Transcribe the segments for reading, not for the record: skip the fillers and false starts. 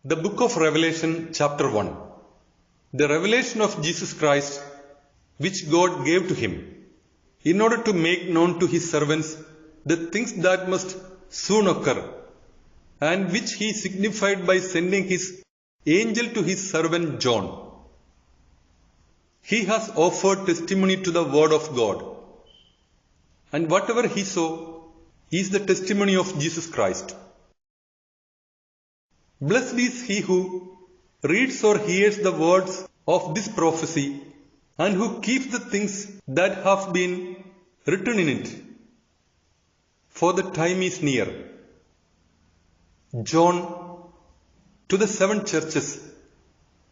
The book of Revelation, chapter 1. The revelation of Jesus Christ, which God gave to him, in order to make known to his servants the things that must soon occur, and which he signified by sending his angel to his servant John. He has offered testimony to the word of God, and whatever he saw is the testimony of Jesus Christ. Blessed is he who reads or hears the words of this prophecy, and who keeps the things that have been written in it, for the time is near. John, to the 7 churches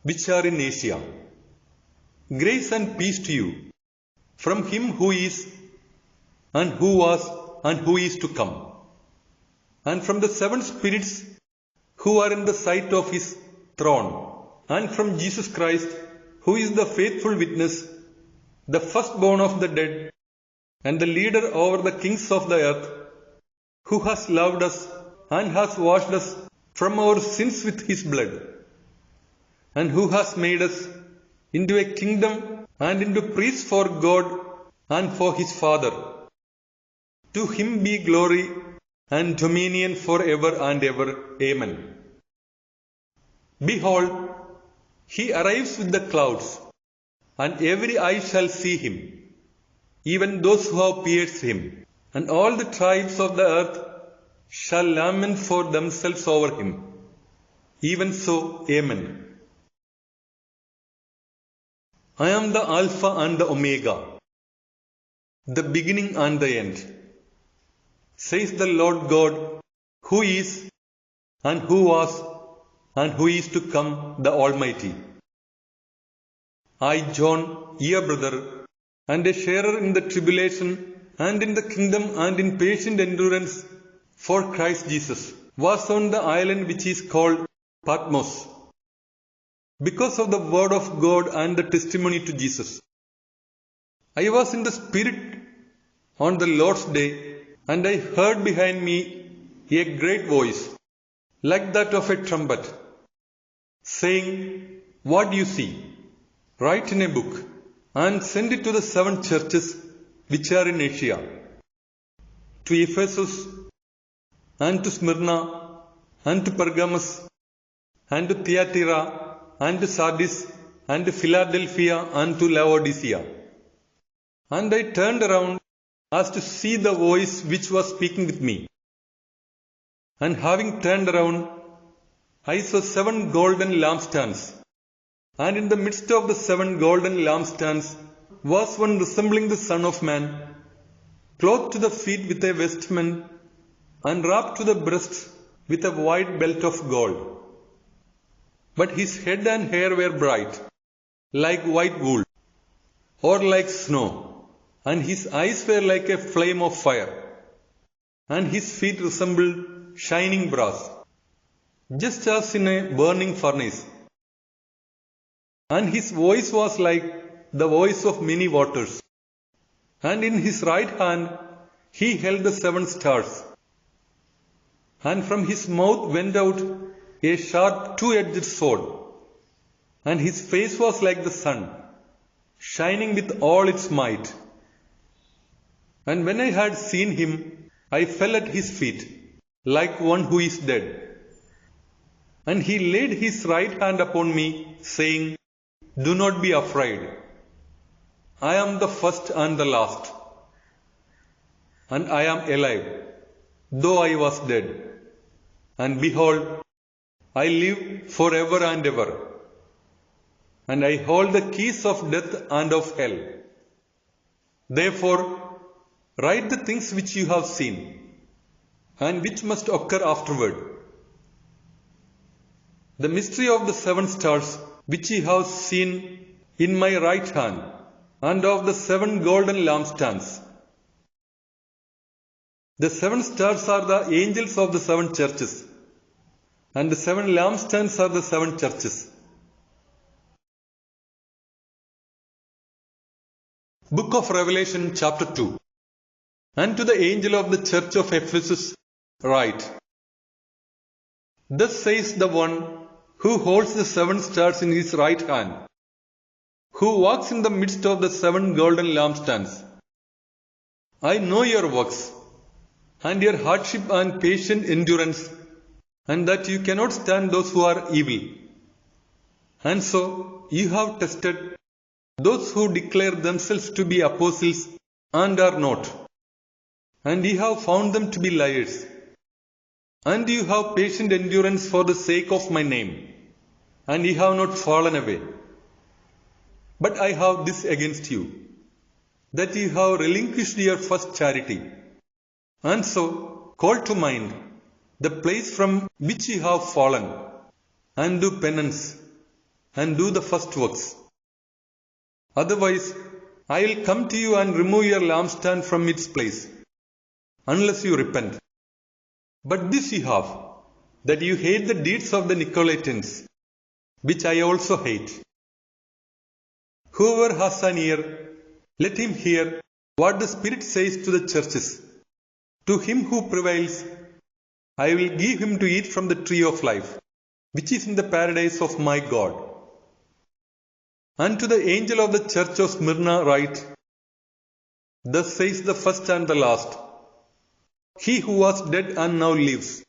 which are in Asia, grace and peace to you, from him who is, and who was, and who is to come, and from the 7 spirits who are in the sight of his throne, and from Jesus Christ, who is the faithful witness, the firstborn of the dead, and the leader over the kings of the earth, who has loved us and has washed us from our sins with his blood, and who has made us into a kingdom and into priests for God and for his Father. To him be glory and dominion forever and ever. Amen. Behold, he arrives with the clouds, and every eye shall see him, even those who have pierced him, and all the tribes of the earth shall lament for themselves over him. Even so, Amen. I am the Alpha and the Omega, the beginning and the end, says the Lord God, who is, and who was, and who is to come, the Almighty. I, John, your brother, and a sharer in the tribulation, and in the kingdom, and in patient endurance for Christ Jesus, was on the island which is called Patmos, because of the word of God and the testimony to Jesus. I was in the Spirit on the Lord's day, and I heard behind me a great voice, like that of a trumpet, saying, What do you see? Write in a book, and send it to the 7 churches which are in Asia, to Ephesus, and to Smyrna, and to Pergamos, and to Thyatira, and to Sardis, and to Philadelphia, and to Laodicea. And I turned around as to see the voice which was speaking with me. And having turned around, I saw 7 golden lampstands, and in the midst of the 7 golden lampstands was one resembling the Son of Man, clothed to the feet with a vestment, and wrapped to the breast with a white belt of gold. But his head and hair were bright, like white wool, or like snow, and his eyes were like a flame of fire, and his feet resembled shining brass, just as in a burning furnace. And his voice was like the voice of many waters. And in his right hand he held the 7 stars. And from his mouth went out a sharp 2-edged sword. And his face was like the sun, shining with all its might. And when I had seen him, I fell at his feet, like one who is dead. And he laid his right hand upon me, saying, Do not be afraid. I am the first and the last, and I am alive, though I was dead. And behold, I live forever and ever, and I hold the keys of death and of hell. Therefore, write the things which you have seen, and which must occur afterward. The mystery of the 7 stars which ye have seen in my right hand, and of the 7 golden lampstands. The 7 stars are the angels of the 7 churches, and the 7 lampstands are the 7 churches. Book of Revelation, chapter 2. And to the angel of the church of Ephesus write, Thus says the one who holds the 7 stars in his right hand, who walks in the midst of the 7 golden lampstands. I know your works, and your hardship and patient endurance, and that you cannot stand those who are evil. And so you have tested those who declare themselves to be apostles and are not, and you have found them to be liars. And you have patient endurance for the sake of my name, and ye have not fallen away. But I have this against you, that ye have relinquished your first charity. And so call to mind the place from which ye have fallen, and do penance, and do the first works. Otherwise I will come to you and remove your lampstand from its place, unless you repent. But this ye have, that you hate the deeds of the Nicolaitans, which I also hate. Whoever has an ear, let him hear what the Spirit says to the churches. To him who prevails, I will give him to eat from the tree of life, which is in the paradise of my God. And to the angel of the church of Smyrna write, Thus says the first and the last, he who was dead and now lives.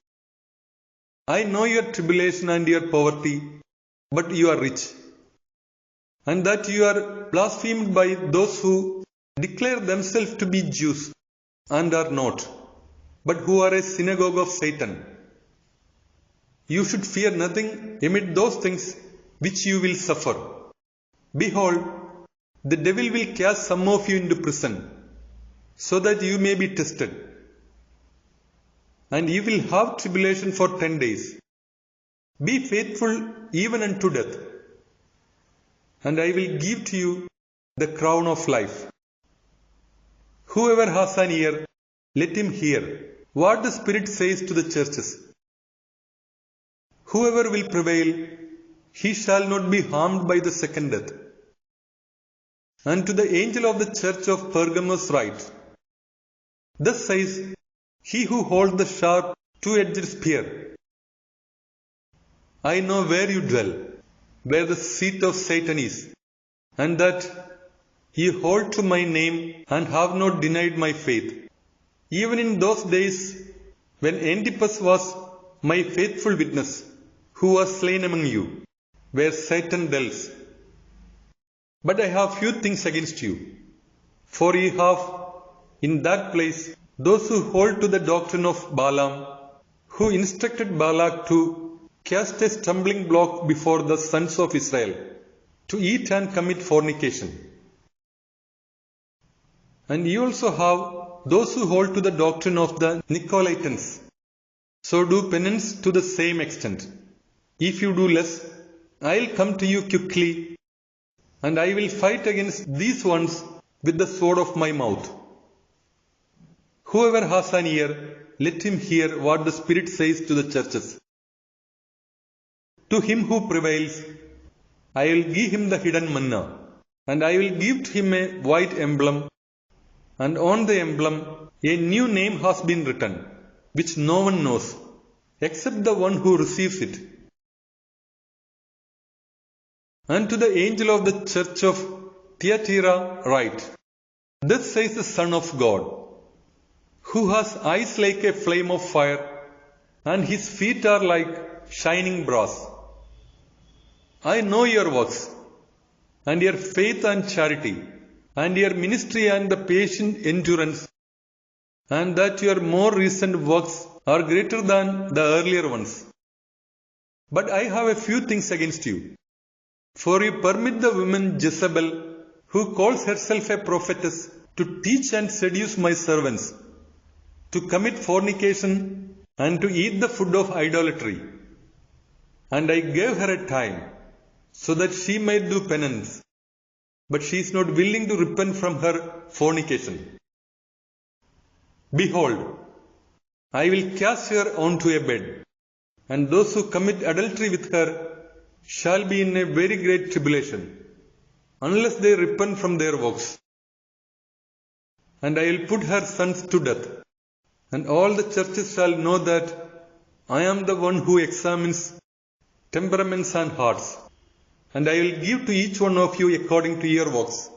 I know your tribulation and your poverty, but you are rich, and that you are blasphemed by those who declare themselves to be Jews and are not, but who are a synagogue of Satan. You should fear nothing amid those things which you will suffer. Behold, the devil will cast some of you into prison, so that you may be tested. And you will have tribulation for 10 days. Be faithful even unto death, and I will give to you the crown of life. Whoever has an ear, let him hear what the Spirit says to the churches. Whoever will prevail, he shall not be harmed by the second death. And to the angel of the church of Pergamos write, Thus says he who holds the sharp two-edged spear, I know where you dwell, where the seat of Satan is, and that ye hold to my name and have not denied my faith, even in those days when Antipas was my faithful witness, who was slain among you, where Satan dwells. But I have few things against you, for ye have in that place those who hold to the doctrine of Balaam, who instructed Balak to cast a stumbling block before the sons of Israel, to eat and commit fornication. And you also have those who hold to the doctrine of the Nicolaitans. So do penance to the same extent. If you do less, I will come to you quickly, and I will fight against these ones with the sword of my mouth. Whoever has an ear, let him hear what the Spirit says to the churches. To him who prevails, I will give him the hidden manna, and I will give to him a white emblem, and on the emblem a new name has been written, which no one knows, except the one who receives it. And to the angel of the church of Thyatira write, Thus says the Son of God, who has eyes like a flame of fire, and his feet are like shining brass. I know your works, and your faith and charity, and your ministry and the patient endurance, and that your more recent works are greater than the earlier ones. But I have a few things against you. For you permit the woman Jezebel, who calls herself a prophetess, to teach and seduce my servants, to commit fornication and to eat the food of idolatry. And I gave her a time, so that she might do penance, but she is not willing to repent from her fornication. Behold, I will cast her onto a bed, and those who commit adultery with her shall be in a very great tribulation, unless they repent from their works. And I will put her sons to death, and all the churches shall know that I am the one who examines temperaments and hearts, and I will give to each one of you according to your works.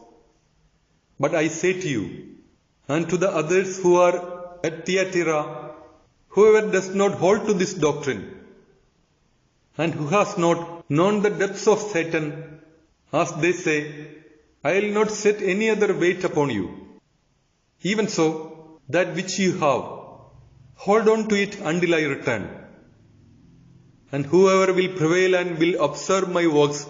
But I say to you, and to the others who are at Thyatira, whoever does not hold to this doctrine, and who has not known the depths of Satan, as they say, I will not set any other weight upon you. Even so, that which you have, hold on to it until I return. And whoever will prevail and will observe my works,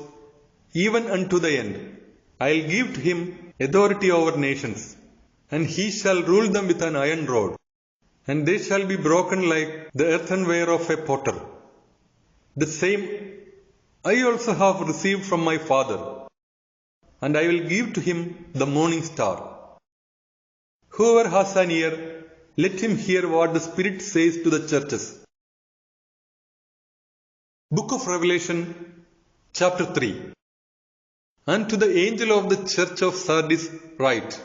even unto the end, I will give to him authority over nations, and he shall rule them with an iron rod, and they shall be broken like the earthenware of a potter. The same I also have received from my Father, and I will give to him the morning star. Whoever has an ear, let him hear what the Spirit says to the churches. Book of Revelation, chapter 3. And to the angel of the church of Sardis write,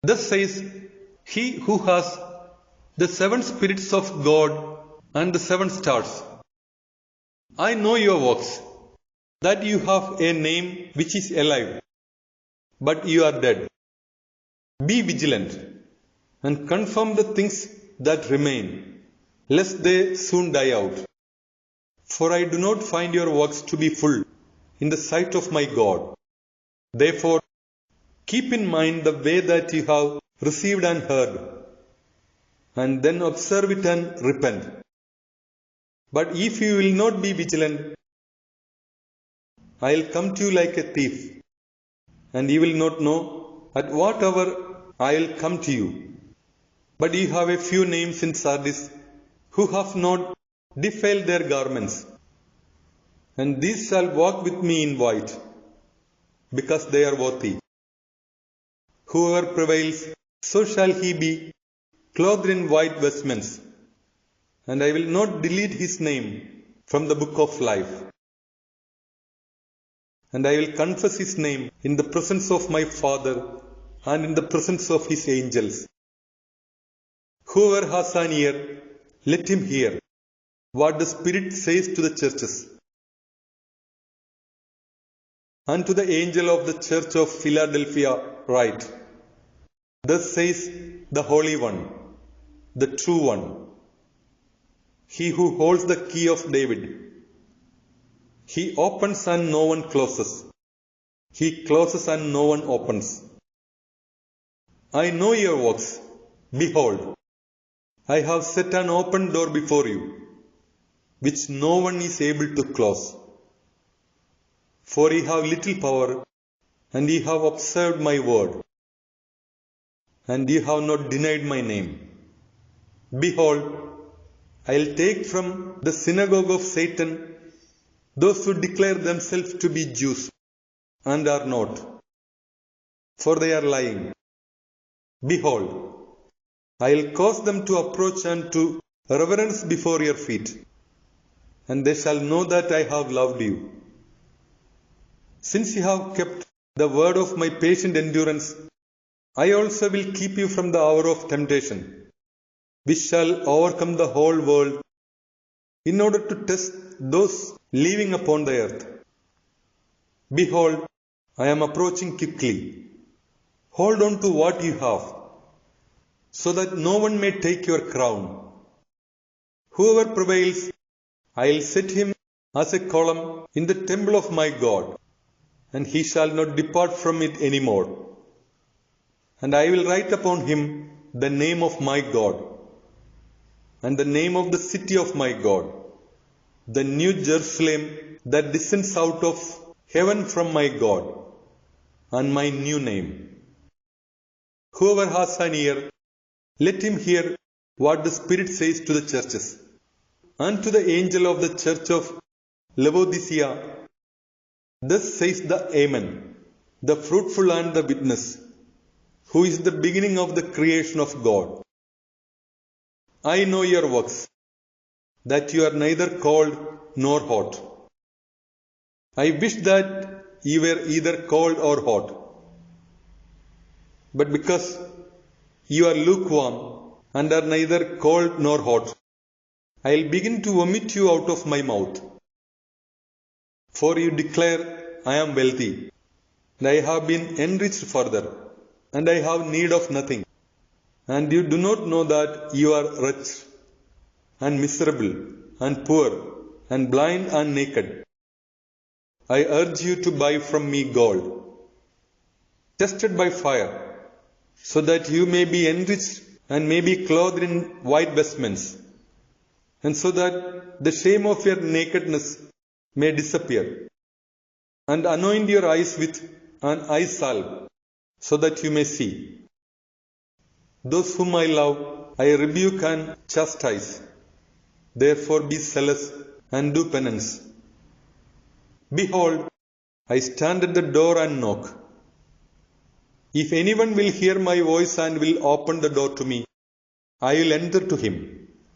Thus says he who has the 7 spirits of God and the 7 stars. I know your works, that you have a name which is alive, but you are dead. Be vigilant, and confirm the things that remain, lest they soon die out. For I do not find your works to be full in the sight of my God. Therefore, keep in mind the way that you have received and heard, and then observe it and repent. But if you will not be vigilant, I will come to you like a thief, and you will not know at what hour I will come to you. But you have a few names in Sardis who have not defiled their garments, and these shall walk with me in white, because they are worthy. Whoever prevails, so shall he be clothed in white vestments, and I will not delete his name from the book of life. And I will confess his name in the presence of my Father and in the presence of his angels. Whoever has an ear, let him hear what the Spirit says to the churches. And to the angel of the church of Philadelphia write, Thus says the Holy One, the True One, he who holds the key of David. He opens and no one closes. He closes and no one opens. I know your works. Behold, I have set an open door before you, which no one is able to close. For ye have little power, and ye have observed my word, and ye have not denied my name. Behold, I will take from the synagogue of Satan those who declare themselves to be Jews, and are not, for they are lying. Behold, I will cause them to approach and to reverence before your feet, and they shall know that I have loved you. Since you have kept the word of my patient endurance, I also will keep you from the hour of temptation, which shall overcome the whole world, in order to test those living upon the earth. Behold, I am approaching quickly. Hold on to what you have, so that no one may take your crown. Whoever prevails, I will set him as a column in the temple of my God, and he shall not depart from it any more. And I will write upon him the name of my God, and the name of the city of my God, the new Jerusalem that descends out of heaven from my God, and my new name. Whoever has an ear, let him hear what the Spirit says to the churches. And to the angel of the church of Laodicea, thus says the Amen, the fruitful and the witness, who is the beginning of the creation of God. I know your works, that you are neither cold nor hot. I wish that you were either cold or hot. But because you are lukewarm and are neither cold nor hot, I will begin to vomit you out of my mouth. For you declare, I am wealthy, and I have been enriched further, and I have need of nothing. And you do not know that you are rich, and miserable, and poor, and blind, and naked. I urge you to buy from me gold, tested by fire, so that you may be enriched and may be clothed in white vestments, and so that the shame of your nakedness may disappear. And anoint your eyes with an eye salve, so that you may see. Those whom I love, I rebuke and chastise. Therefore be zealous and do penance. Behold, I stand at the door and knock. If anyone will hear my voice and will open the door to me, I will enter to him,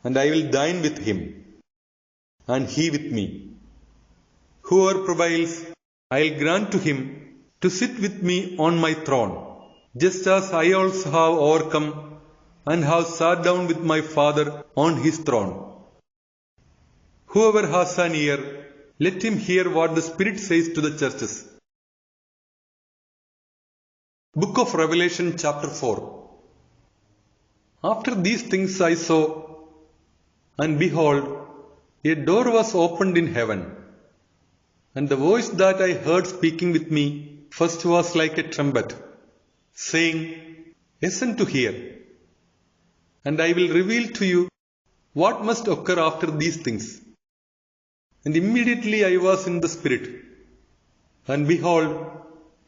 and I will dine with him, and he with me. Whoever prevails, I will grant to him to sit with me on my throne, just as I also have overcome and have sat down with my Father on his throne. Whoever has an ear, let him hear what the Spirit says to the churches. Book of Revelation, chapter 4. After these things I saw, and behold, a door was opened in heaven. And the voice that I heard speaking with me first was like a trumpet, saying, Listen to hear, and I will reveal to you what must occur after these things. And immediately I was in the Spirit, and behold,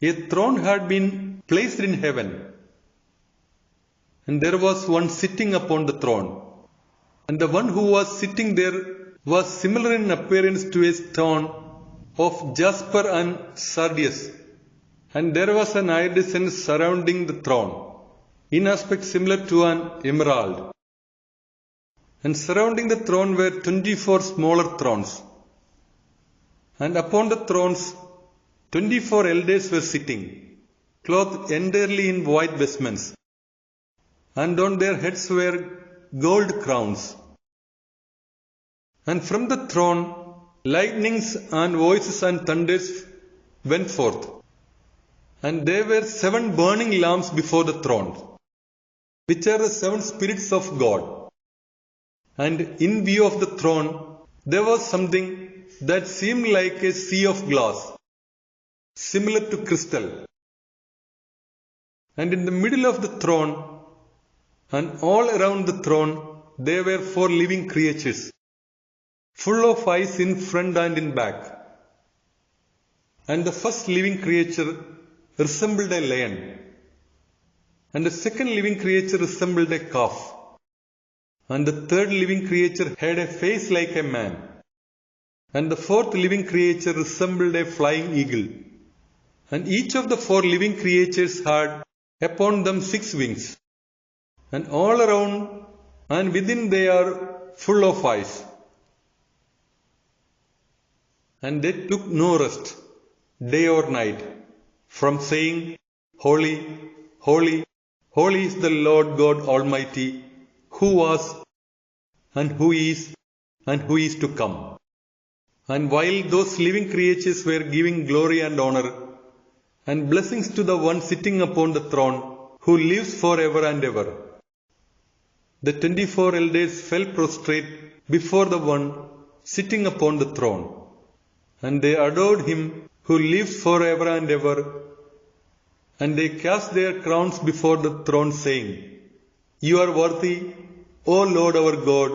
a throne had been placed in heaven, and there was one sitting upon the throne. And the one who was sitting there was similar in appearance to a stone of jasper and sardius, and there was an iridescence surrounding the throne, in aspect similar to an emerald. And surrounding the throne were 24 smaller thrones, and upon the thrones 24 elders were sitting, clothed entirely in white vestments, and on their heads were gold crowns. And from the throne lightnings and voices and thunders went forth, and there were 7 burning lamps before the throne, which are the 7 spirits of God. And in view of the throne there was something that seemed like a sea of glass, similar to crystal. And in the middle of the throne and all around the throne there were 4 living creatures, full of eyes in front and in back. And the first living creature resembled a lion, and the second living creature resembled a calf, and the third living creature had a face like a man, and the fourth living creature resembled a flying eagle. And each of the 4 living creatures had upon them 6 wings, and all around and within they are full of eyes. And they took no rest, day or night, from saying, Holy, holy, holy is the Lord God Almighty, who was, and who is to come. And while those living creatures were giving glory and honor and blessings to the one sitting upon the throne, who lives forever and ever, the 24 elders fell prostrate before the one sitting upon the throne. And they adored him who lives forever and ever, and they cast their crowns before the throne, saying, You are worthy, O Lord our God,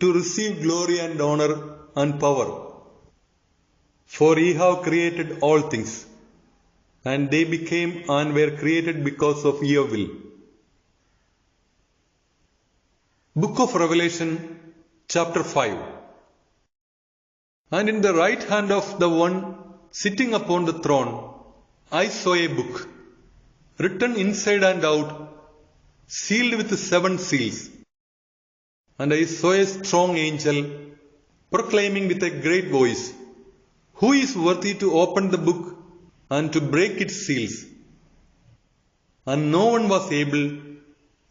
to receive glory and honor and power. For ye have created all things, and they became and were created because of your will. Book of Revelation, chapter 5. And in the right hand of the one sitting upon the throne, I saw a book, written inside and out, sealed with 7 seals. And I saw a strong angel proclaiming with a great voice, Who is worthy to open the book and to break its seals? And no one was able,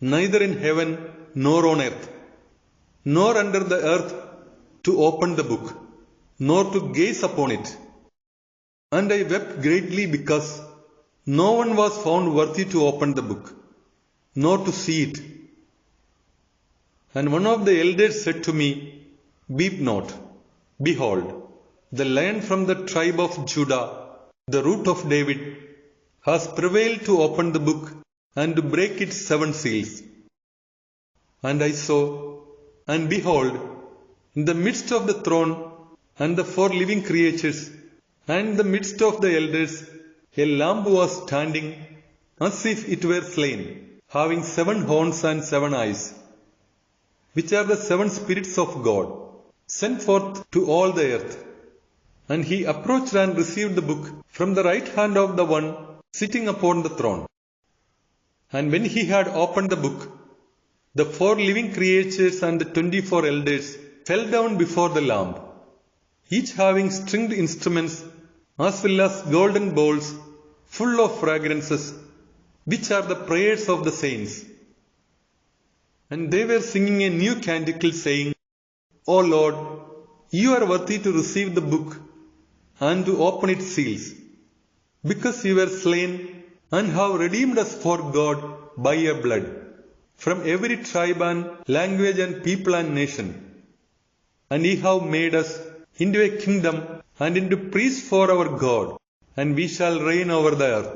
neither in heaven nor on earth, nor under the earth, to open the book, nor to gaze upon it. And I wept greatly because no one was found worthy to open the book, nor to see it. And one of the elders said to me, Weep not. Behold, the Lion from the tribe of Judah, the root of David, has prevailed to open the book and to break its 7 seals. And I saw, and behold, in the midst of the throne and the 4 living creatures, and in the midst of the elders, a lamb was standing as if it were slain, having 7 horns and 7 eyes, which are the 7 spirits of God, sent forth to all the earth. And he approached and received the book from the right hand of the one sitting upon the throne. And when he had opened the book, the 4 living creatures and the 24 elders fell down before the Lamb, each having stringed instruments as well as golden bowls full of fragrances, which are the prayers of the saints. And they were singing a new canticle, saying, O Lord, you are worthy to receive the book and to open its seals, because you were slain and have redeemed us for God by your blood, from every tribe and language and people and nation. And ye have made us into a kingdom and into priests for our God, and we shall reign over the earth.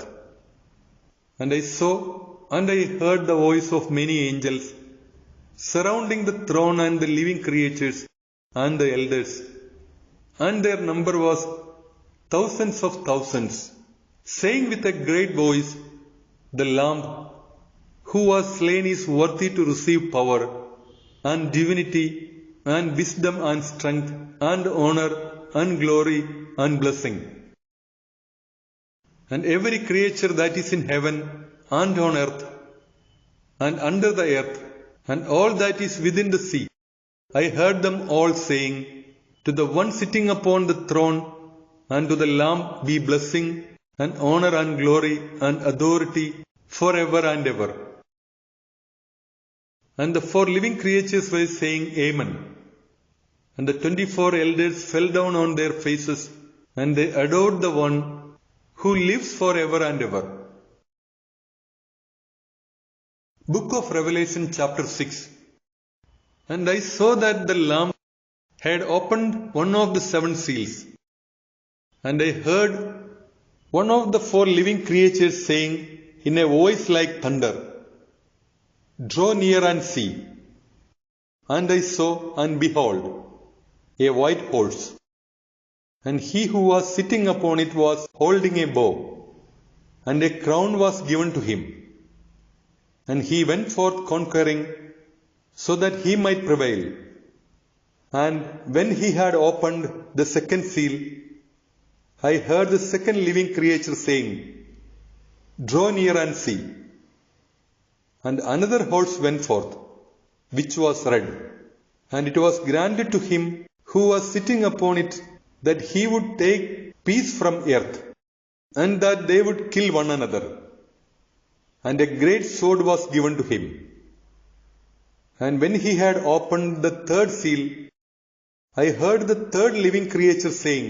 And I saw and I heard the voice of many angels, surrounding the throne and the living creatures and the elders, and their number was thousands of thousands, saying with a great voice, The Lamb who was slain is worthy to receive power and divinity and wisdom and strength and honor and glory and blessing. And every creature that is in heaven and on earth and under the earth and all that is within the sea, I heard them all saying, To the one sitting upon the throne and to the Lamb be blessing and honor and glory and authority forever and ever. And the 4 living creatures were saying, Amen. And the 24 elders fell down on their faces, and they adored the one who lives forever and ever. Book of Revelation chapter 6. And I saw that the Lamb had opened one of the 7 seals. And I heard one of the 4 living creatures saying in a voice like thunder, Draw near and see. And I saw, and behold, a white horse. And he who was sitting upon it was holding a bow, and a crown was given to him. And he went forth conquering, so that he might prevail. And when he had opened the 2nd seal, I heard the 2nd living creature saying, Draw near and see. And another horse went forth, which was red, and it was granted to him who was sitting upon it that he would take peace from earth, and that they would kill one another. And a great sword was given to him. And when he had opened the 3rd seal, I heard the 3rd living creature saying,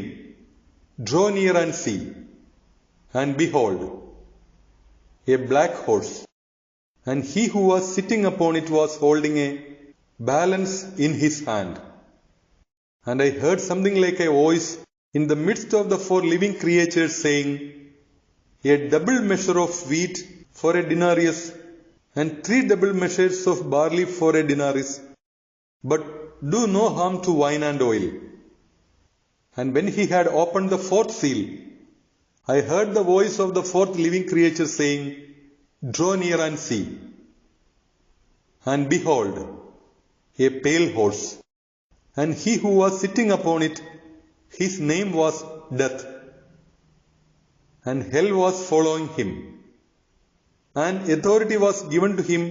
Draw near and see. And behold, a black horse, and he who was sitting upon it was holding a balance in his hand. And I heard something like a voice in the midst of the 4 living creatures saying, A double measure of wheat for a denarius, and 3 double measures of barley for a denarius, but do no harm to wine and oil. And when he had opened the 4th seal, I heard the voice of the 4th living creature saying, Draw near and see. And behold, a pale horse, and he who was sitting upon it, his name was Death, and hell was following him. And authority was given to him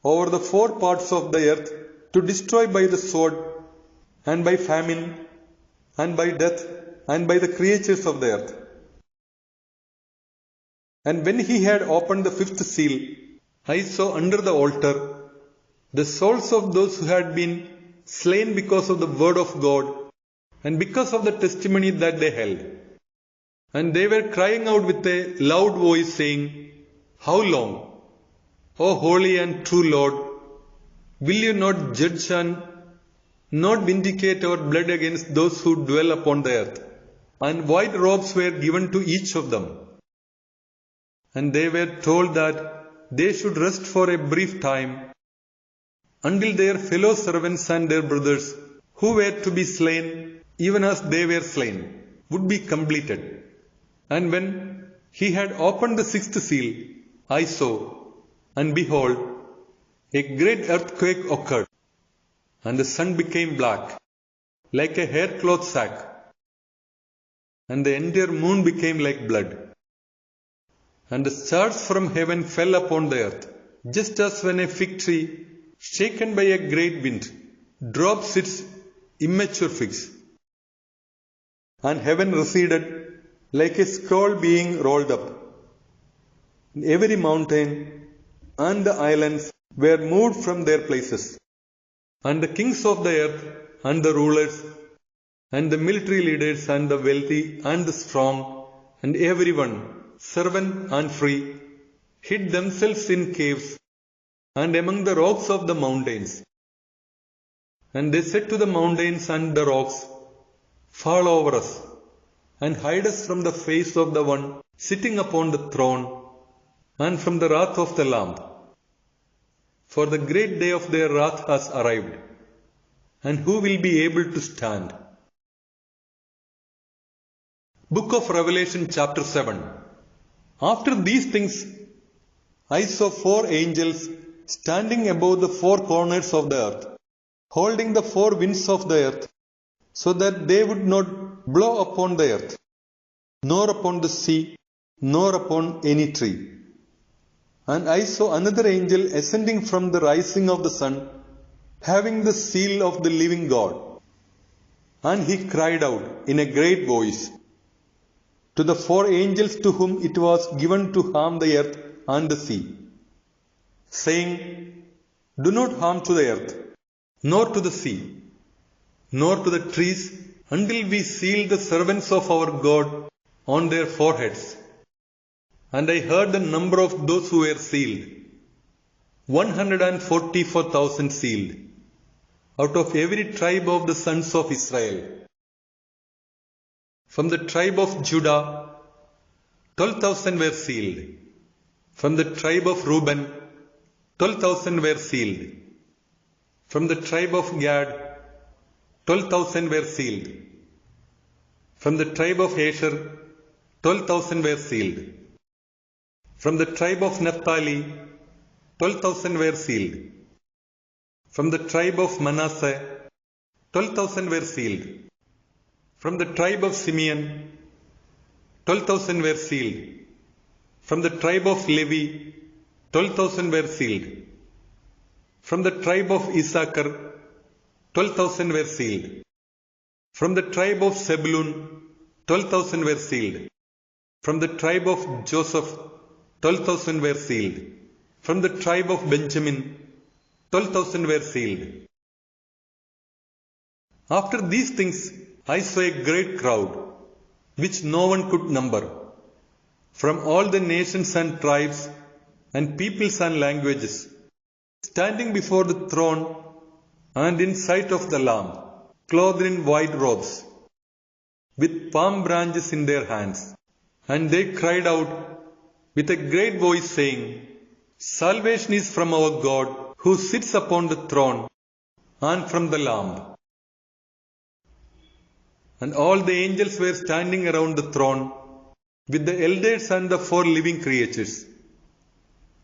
over the 4 parts of the earth to destroy by the sword, and by famine, and by death, and by the creatures of the earth. And when he had opened the 5th seal, I saw under the altar the souls of those who had been slain because of the word of God and because of the testimony that they held. And they were crying out with a loud voice, saying, How long, O holy and true Lord, will you not judge and not vindicate our blood against those who dwell upon the earth? And white robes were given to each of them. And they were told that they should rest for a brief time until their fellow servants and their brothers, who were to be slain even as they were slain, would be completed. And when he had opened the sixth seal, I saw, and behold, a great earthquake occurred, and the sun became black, like a haircloth sack, and the entire moon became like blood. And the stars from heaven fell upon the earth, just as when a fig tree, shaken by a great wind, drops its immature figs. And heaven receded like a scroll being rolled up. Every mountain and the islands were moved from their places. And the kings of the earth and the rulers and the military leaders and the wealthy and the strong and everyone, servant and free, hid themselves in caves and among the rocks of the mountains. And they said to the mountains and the rocks, Fall over us, and hide us from the face of the one sitting upon the throne, and from the wrath of the Lamb. For the great day of their wrath has arrived, and who will be able to stand? Book of Revelation chapter 7. After these things, I saw 4 angels standing above the 4 corners of the earth, holding the 4 winds of the earth, so that they would not blow upon the earth, nor upon the sea, nor upon any tree. And I saw another angel ascending from the rising of the sun, having the seal of the living God. And he cried out in a great voice to the 4 angels to whom it was given to harm the earth and the sea, saying, Do not harm to the earth, nor to the sea, nor to the trees, until we seal the servants of our God on their foreheads. And I heard the number of those who were sealed, 144,000 sealed, out of every tribe of the sons of Israel. From the tribe of Judah, 12,000 were sealed. From the tribe of Reuben, 12,000 were sealed. From the tribe of Gad, 12,000 were sealed. From the tribe of Asher, 12,000 were sealed. From the tribe of Naphtali, 12,000 were sealed. From the tribe of Manasseh, 12,000 were sealed. From the tribe of Simeon, 12,000 were sealed. From the tribe of Levi, 12,000 were sealed. From the tribe of Issachar, 12,000 were sealed. From the tribe of Zebulun, 12,000 were sealed. From the tribe of Joseph, 12,000 were sealed. From the tribe of Benjamin, 12,000 were sealed. After these things, I saw a great crowd, which no one could number, from all the nations and tribes and peoples and languages, standing before the throne and in sight of the Lamb, clothed in white robes, with palm branches in their hands. And they cried out with a great voice, saying, Salvation is from our God, who sits upon the throne, and from the Lamb. And all the angels were standing around the throne, with the elders and the 4 living creatures.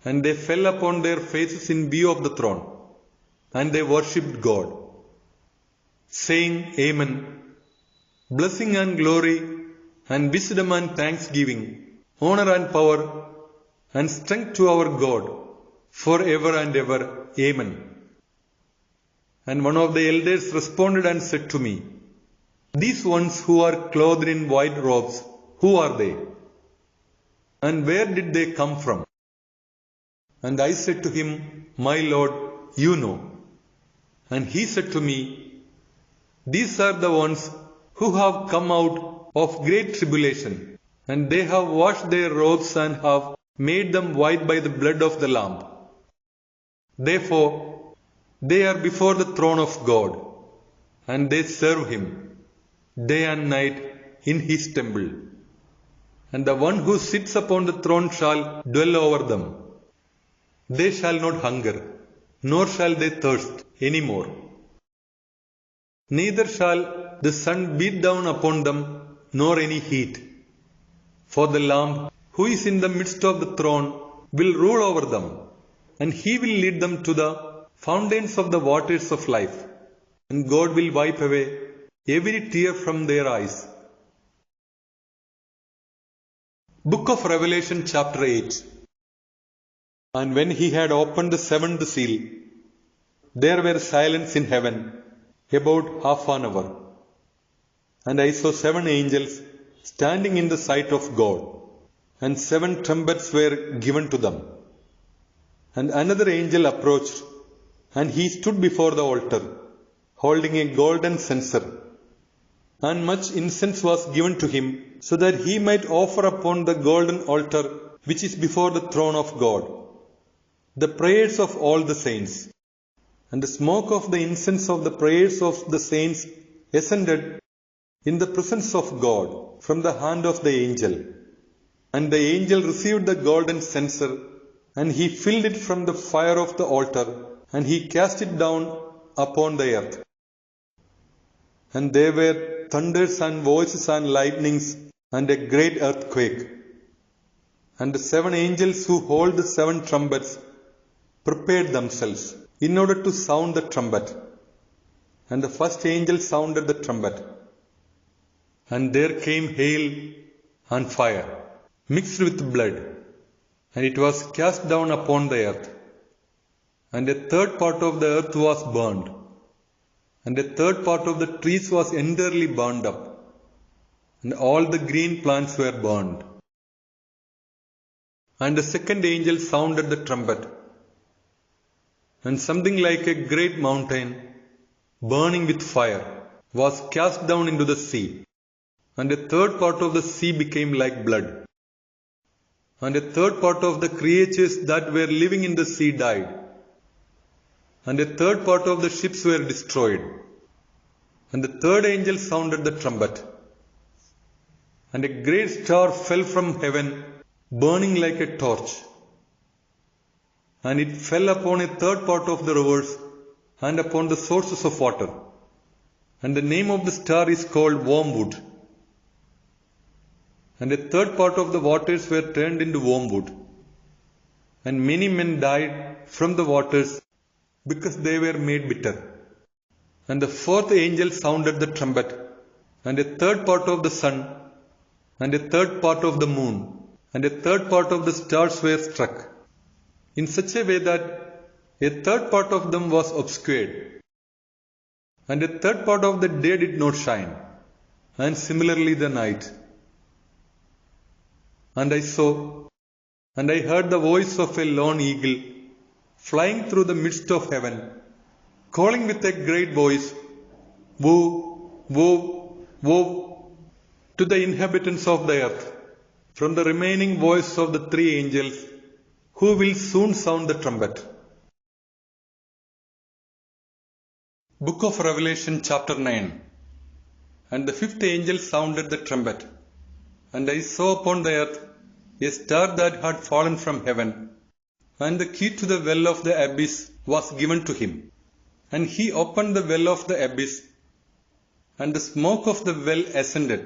And they fell upon their faces in view of the throne, and they worshipped God, saying, Amen. Blessing and glory, and wisdom and thanksgiving, honor and power, and strength to our God, for ever and ever. Amen. And one of the elders responded and said to me, These ones who are clothed in white robes, who are they? And where did they come from? And I said to him, My Lord, you know. And he said to me, These are the ones who have come out of great tribulation and they have washed their robes and have made them white by the blood of the Lamb. Therefore, they are before the throne of God, and they serve Him day and night in His temple. And the one who sits upon the throne shall dwell over them. They shall not hunger, nor shall they thirst any more. Neither shall the sun beat down upon them, nor any heat. For the Lamb, who is in the midst of the throne, will rule over them, and He will lead them to the fountains of the waters of life, and God will wipe away every tear from their eyes. Book of Revelation chapter 8. And when He had opened the seventh seal, there were silence in heaven about half an hour. And I saw 7 angels standing in the sight of God, and 7 trumpets were given to them. And another angel approached, and he stood before the altar, holding a golden censer. And much incense was given to him, so that he might offer upon the golden altar which is before the throne of God the prayers of all the saints. And the smoke of the incense of the prayers of the saints ascended in the presence of God from the hand of the angel. And the angel received the golden censer, and he filled it from the fire of the altar, and he cast it down upon the earth. And there were thunders and voices and lightnings, and a great earthquake. And the 7 angels who hold the 7 trumpets prepared themselves in order to sound the trumpet. And the first angel sounded the trumpet. And there came hail and fire, mixed with blood, and it was cast down upon the earth. And a third part of the earth was burned, and a third part of the trees was entirely burned up, and all the green plants were burned. And the second angel sounded the trumpet, and something like a great mountain, burning with fire, was cast down into the sea, and a third part of the sea became like blood. And a third part of the creatures that were living in the sea died, and a third part of the ships were destroyed. And the third angel sounded the trumpet, and a great star fell from heaven, burning like a torch. And it fell upon a third part of the rivers and upon the sources of water. And the name of the star is called Wormwood. And a third part of the waters were turned into wormwood. And many men died from the waters because they were made bitter. And the fourth angel sounded the trumpet, and a third part of the sun, and a third part of the moon, and a third part of the stars were struck, in such a way that a third part of them was obscured, and a third part of the day did not shine, and similarly the night. And I saw, and I heard the voice of a lone eagle flying through the midst of heaven, calling with a great voice, "Woe, woe, woe," to the inhabitants of the earth, from the remaining voice of the 3 angels, who will soon sound the trumpet. Book of Revelation chapter 9. And the 5th angel sounded the trumpet, and I saw upon the earth a star that had fallen from heaven, and the key to the well of the abyss was given to him. And he opened the well of the abyss, and the smoke of the well ascended,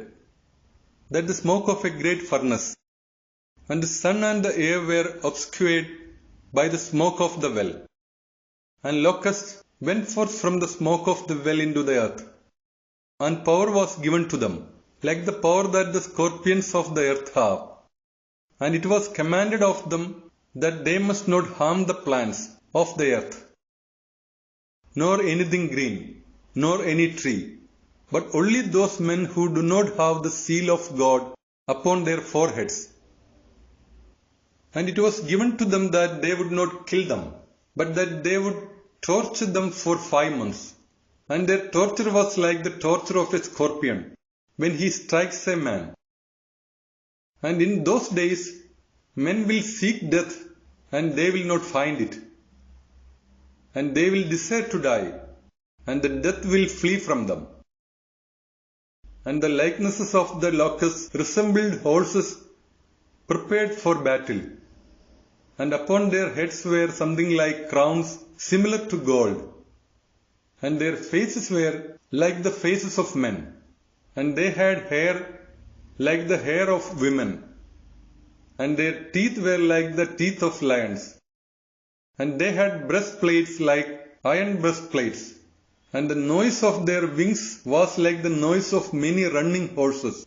that the smoke of a great furnace. And the sun and the air were obscured by the smoke of the well. And locusts went forth from the smoke of the well into the earth. And power was given to them, like the power that the scorpions of the earth have. And it was commanded of them that they must not harm the plants of the earth, nor anything green, nor any tree, but only those men who do not have the seal of God upon their foreheads. And it was given to them that they would not kill them, but that they would torture them for 5 months. And their torture was like the torture of a scorpion when he strikes a man. And in those days, men will seek death, and they will not find it. And they will desire to die, and the death will flee from them. And the likenesses of the locusts resembled horses prepared for battle. And upon their heads were something like crowns similar to gold. And their faces were like the faces of men. And they had hair like the hair of women. And their teeth were like the teeth of lions. And they had breastplates like iron breastplates. And the noise of their wings was like the noise of many running horses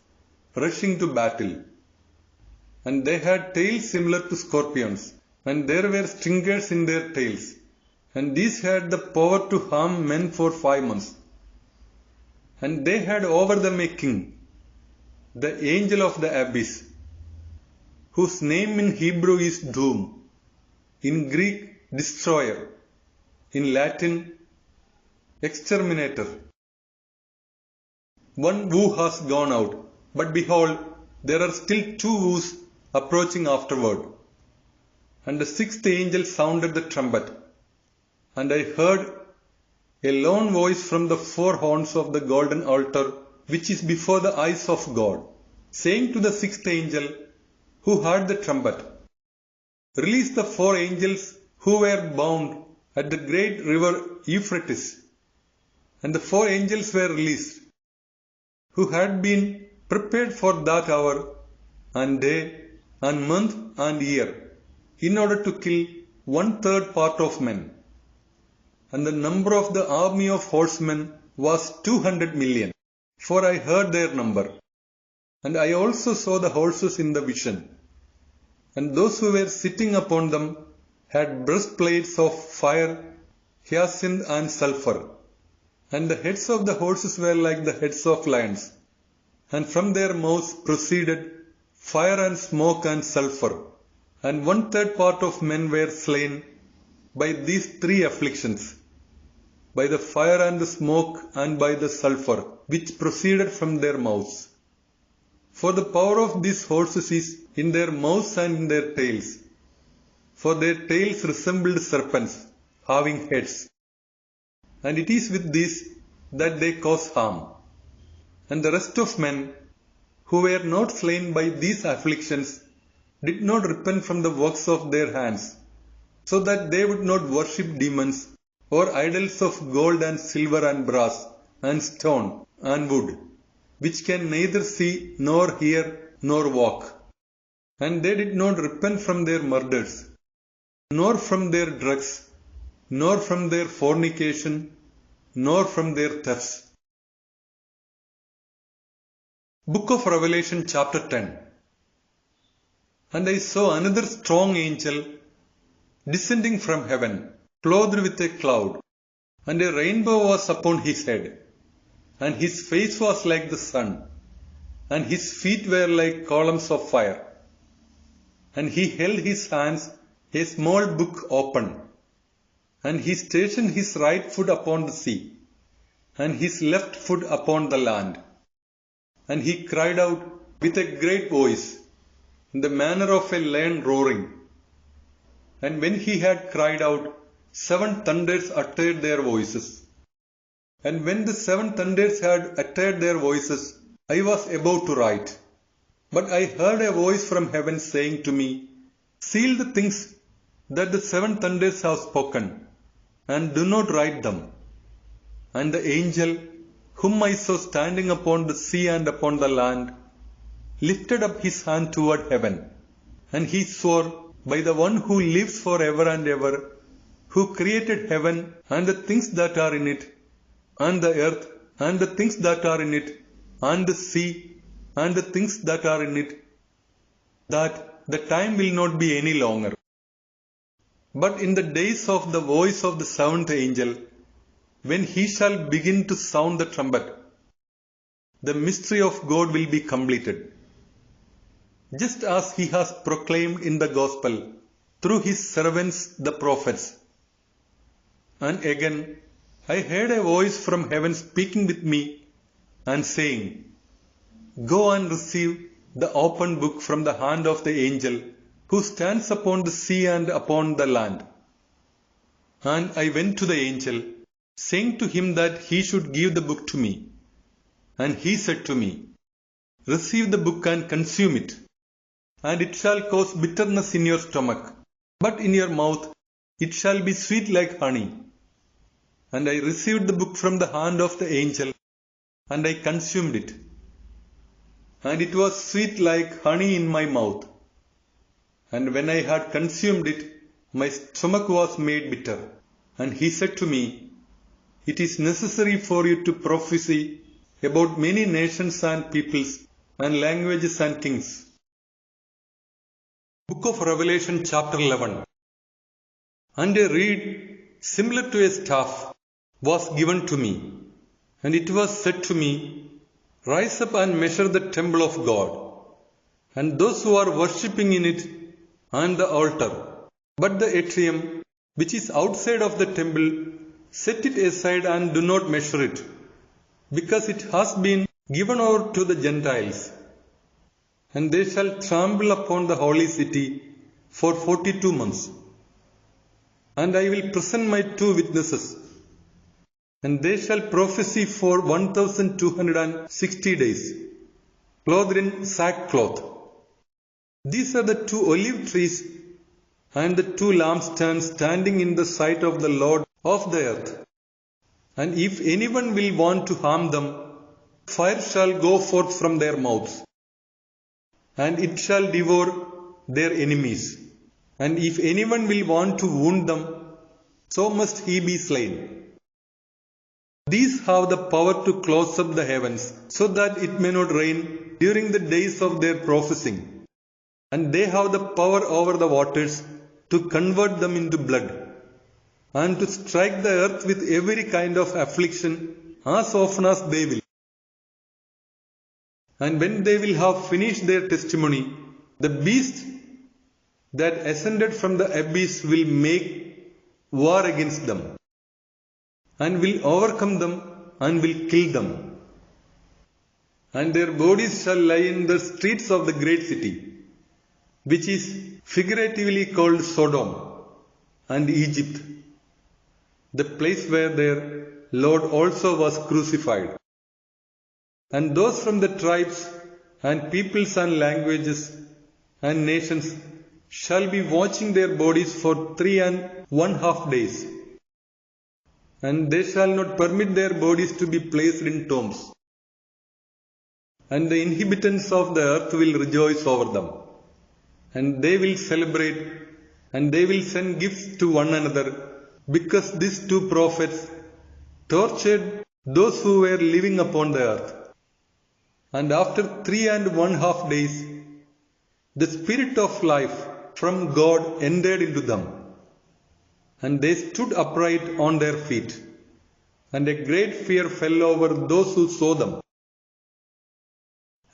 rushing to battle. And they had tails similar to scorpions, and there were stingers in their tails. And these had the power to harm men for 5 months. And they had over them a king, the angel of the abyss, whose name in Hebrew is Doom, in Greek Destroyer, in Latin Exterminator. One woo has gone out, but behold, there are still 2 woos approaching afterward. And the 6th angel sounded the trumpet, and I heard a lone voice from the 4 horns of the golden altar which is before the eyes of God, saying to the 6th angel who heard the trumpet, "Release the 4 angels who were bound at the great river Euphrates." And the 4 angels were released, who had been prepared for that hour and day and month and year, in order to kill 1/3 part of men. And the number of the army of horsemen was 200 million, for I heard their number. And I also saw the horses in the vision. And those who were sitting upon them had breastplates of fire, hyacinth and sulfur. And the heads of the horses were like the heads of lions. And from their mouths proceeded fire and smoke and sulfur. And 1/3 part of men were slain by these 3 afflictions, by the fire and the smoke and by the sulfur, which proceeded from their mouths. For the power of these horses is in their mouths and in their tails. For their tails resembled serpents, having heads. And it is with these that they cause harm. And the rest of men, who were not slain by these afflictions, did not repent from the works of their hands, so that they would not worship demons or idols of gold and silver and brass and stone and wood, which can neither see nor hear nor walk. And they did not repent from their murders, nor from their drugs, nor from their fornication, nor from their thefts. Book of Revelation chapter 10. And I saw another strong angel descending from heaven, clothed with a cloud, and a rainbow was upon his head, and his face was like the sun, and his feet were like columns of fire. And he held his hands a small book open, and he stationed his right foot upon the sea, and his left foot upon the land. And he cried out with a great voice, in the manner of a lion roaring. And when he had cried out, 7 thunders uttered their voices. And when the 7 thunders had uttered their voices, I was about to write. But I heard a voice from heaven saying to me, "Seal the things that the 7 thunders have spoken, and do not write them." And the angel, whom I saw standing upon the sea and upon the land, lifted up his hand toward heaven, and he swore by the one who lives for ever and ever, who created heaven and the things that are in it, and the earth and the things that are in it, and the sea and the things that are in it, that the time will not be any longer. But in the days of the voice of the 7th angel, when he shall begin to sound the trumpet, the mystery of God will be completed, just as he has proclaimed in the gospel through his servants the prophets. And again I heard a voice from heaven speaking with me and saying, "Go and receive the open book from the hand of the angel who stands upon the sea and upon the land. And I went to the angel, saying to him that he should give the book to me. And he said to me, Receive the book and consume it, and it shall cause bitterness in your stomach, but in your mouth it shall be sweet like honey. And I received the book from the hand of the angel, and I consumed it. And it was sweet like honey in my mouth. And when I had consumed it, my stomach was made bitter. And he said to me, It is necessary for you to prophesy about many nations and peoples and languages and kings. Book of Revelation chapter 11. And a reed similar to a staff was given to me, and it was said to me, Rise up and measure the temple of God, and those who are worshipping in it, and the altar. But the atrium, which is outside of the temple, set it aside and do not measure it, because it has been given over to the Gentiles. And they shall trample upon the holy city for 42 months. And I will present my 2 witnesses, and they shall prophesy for 1260 days, clothed in sackcloth. These are the 2 olive trees and the 2 lampstands standing in the sight of the Lord of the earth. And if anyone will want to harm them, fire shall go forth from their mouths, and it shall devour their enemies. And if anyone will want to wound them, so must he be slain. These have the power to close up the heavens, so that it may not rain during the days of their prophesying. And they have the power over the waters to convert them into blood, and to strike the earth with every kind of affliction as often as they will. And when they will have finished their testimony, the beast that ascended from the abyss will make war against them, and will overcome them, and will kill them. And their bodies shall lie in the streets of the great city, which is figuratively called Sodom and Egypt, the place where their Lord also was crucified. And those from the tribes and peoples and languages and nations shall be watching their bodies for 3½ days. And they shall not permit their bodies to be placed in tombs. And the inhabitants of the earth will rejoice over them. And they will celebrate, and they will send gifts to one another, because these 2 prophets tortured those who were living upon the earth. And after 3½ days, the Spirit of life from God entered into them, and they stood upright on their feet, and a great fear fell over those who saw them.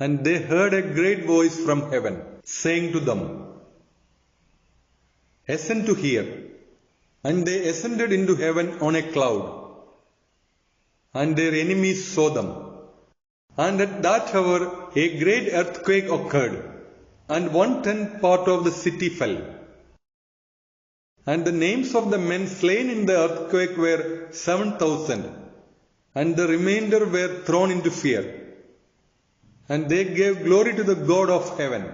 And they heard a great voice from heaven, saying to them, Ascend to here. And they ascended into heaven on a cloud, and their enemies saw them. And at that hour a great earthquake occurred, and 1/10 part of the city fell. And the names of the men slain in the earthquake were 7,000, and the remainder were thrown into fear. And they gave glory to the God of heaven.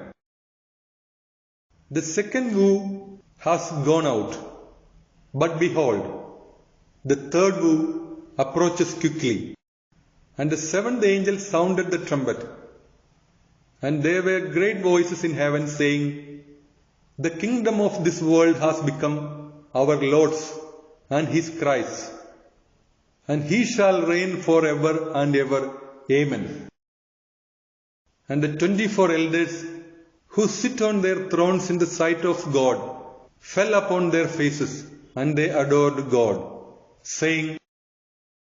The second woe has gone out, but behold, the third woe approaches quickly. And the 7th angel sounded the trumpet, and there were great voices in heaven saying, The kingdom of this world has become our Lord's and his Christ's, and he shall reign forever and ever. Amen. And the 24 elders who sit on their thrones in the sight of God fell upon their faces, and they adored God, saying,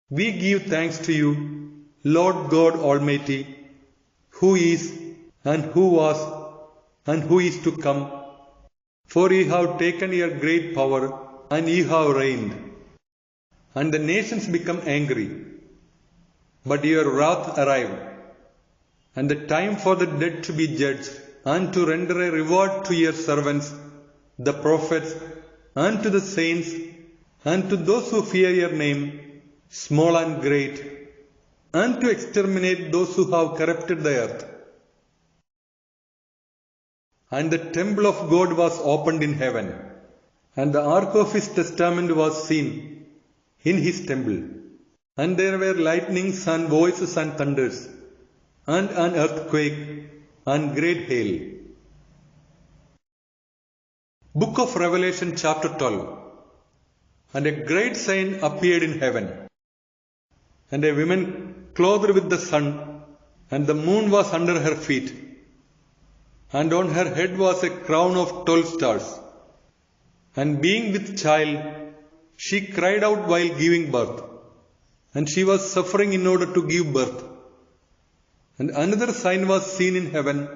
We give thanks to you, Lord God Almighty, who is, and who was, and who is to come, for ye have taken your great power, and ye have reigned. And the nations become angry, but your wrath arrived, and the time for the dead to be judged, and to render a reward to your servants, the prophets, and to the saints, and to those who fear your name, small and great, and to exterminate those who have corrupted the earth. And the temple of God was opened in heaven, and the ark of his testament was seen in his temple. And there were lightnings and voices and thunders, and an earthquake, and great hail. Book of Revelation chapter 12. And a great sign appeared in heaven, and a woman clothed with the sun, and the moon was under her feet, and on her head was a crown of 12 stars. And being with child, she cried out while giving birth, and she was suffering in order to give birth. And another sign was seen in heaven,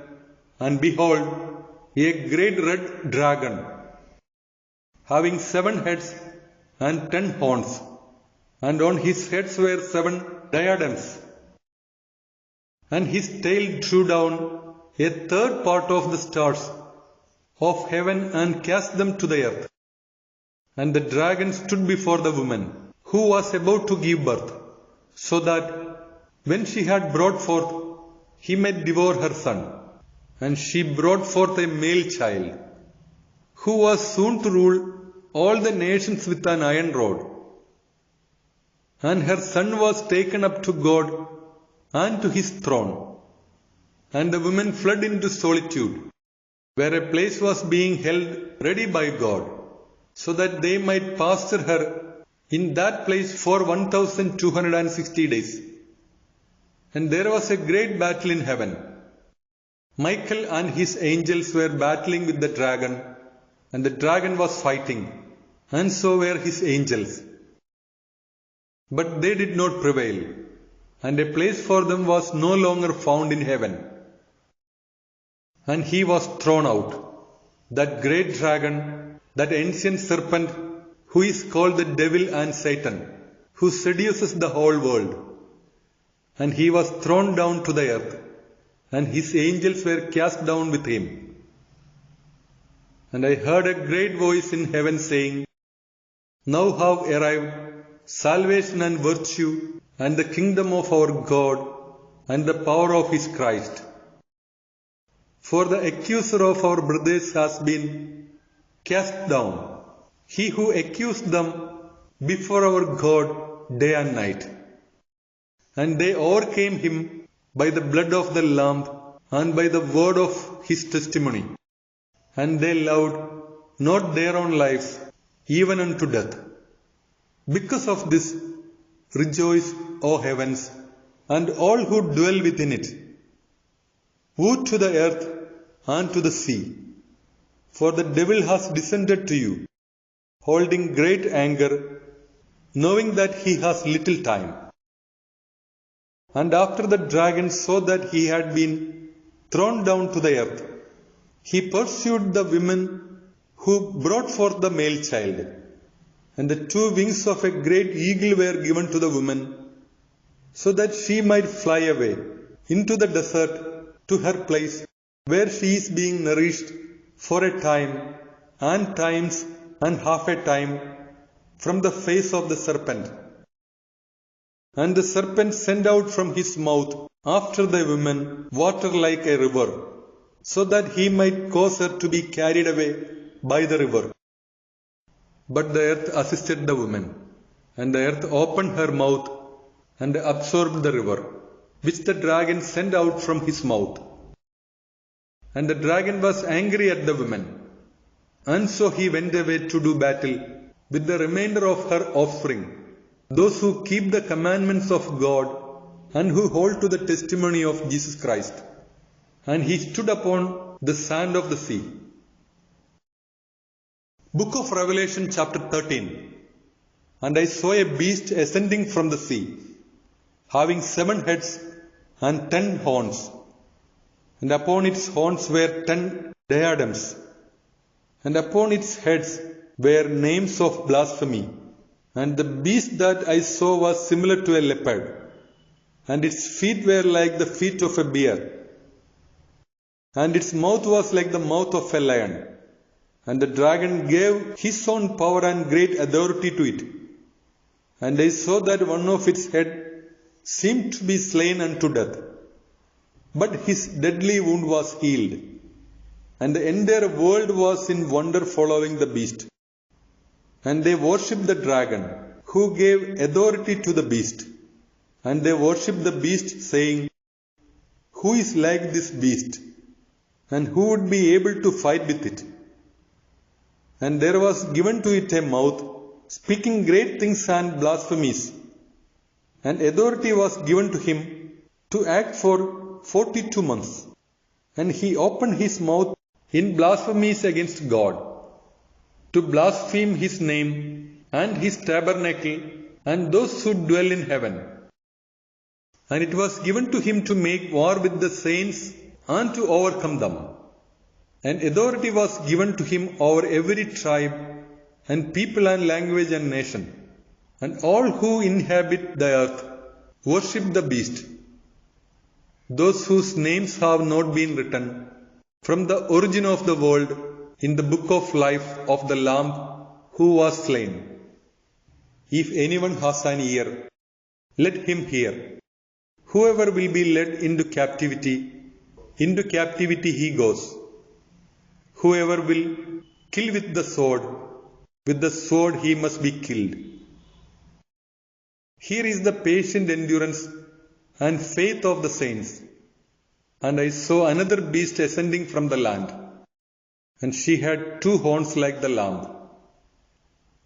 and behold, a great red dragon, having 7 heads and 10 horns, and on his heads were 7 diadems. And his tail drew down a third part of the stars of heaven and cast them to the earth. And the dragon stood before the woman who was about to give birth, so that when she had brought forth, he might devour her son. And she brought forth a male child, who was soon to rule all the nations with an iron rod. And her son was taken up to God and to his throne. And the woman fled into solitude, where a place was being held ready by God, so that they might pasture her in that place for 1260 days. And there was a great battle in heaven. Michael and his angels were battling with the dragon, and the dragon was fighting, and so were his angels. But they did not prevail, and a place for them was no longer found in heaven. And he was thrown out, that great dragon, that ancient serpent, who is called the devil and Satan, who seduces the whole world. And he was thrown down to the earth, and his angels were cast down with him. And I heard a great voice in heaven saying, Now have arrived salvation and virtue, and the kingdom of our God, and the power of his Christ. For the accuser of our brothers has been cast down, he who accused them before our God day and night. And they overcame him by the blood of the Lamb and by the word of his testimony. And they loved not their own lives, even unto death. Because of this, rejoice, O heavens, and all who dwell within it. Woe to the earth and to the sea, for the devil has descended to you, holding great anger, knowing that he has little time. And after the dragon saw that he had been thrown down to the earth, he pursued the women who brought forth the male child. And the 2 wings of a great eagle were given to the woman, so that she might fly away into the desert to her place, where she is being nourished for a time, and times, and half a time, from the face of the serpent. And the serpent sent out from his mouth after the woman water like a river, so that he might cause her to be carried away by the river. But the earth assisted the woman, and the earth opened her mouth and absorbed the river, which the dragon sent out from his mouth. And the dragon was angry at the woman, and so he went away to do battle with the remainder of her offspring, those who keep the commandments of God and who hold to the testimony of Jesus Christ. And he stood upon the sand of the sea. Book of Revelation chapter 13. And I saw a beast ascending from the sea, having 7 heads and 10 horns, and upon its horns were 10 diadems, and upon its heads were names of blasphemy. And the beast that I saw was similar to a leopard, and its feet were like the feet of a bear, and its mouth was like the mouth of a lion. And the dragon gave his own power and great authority to it. And I saw that one of its head seemed to be slain unto death, but his deadly wound was healed. And the entire world was in wonder following the beast. And they worshipped the dragon, who gave authority to the beast. And they worshipped the beast, saying, Who is like this beast? And who would be able to fight with it? And there was given to it a mouth, speaking great things and blasphemies. And authority was given to him to act for 42 months. And he opened his mouth in blasphemies against God, to blaspheme his name and his tabernacle and those who dwell in heaven. And it was given to him to make war with the saints and to overcome them. And authority was given to him over every tribe and people and language and nation. And all who inhabit the earth worship the beast, those whose names have not been written from the origin of the world in the book of life of the Lamb who was slain. If anyone has an ear, let him hear. Whoever will be led into captivity he goes. Whoever will kill with the sword he must be killed. Here is the patient endurance and faith of the saints. And I saw another beast ascending from the land, and she had 2 horns like the lamb,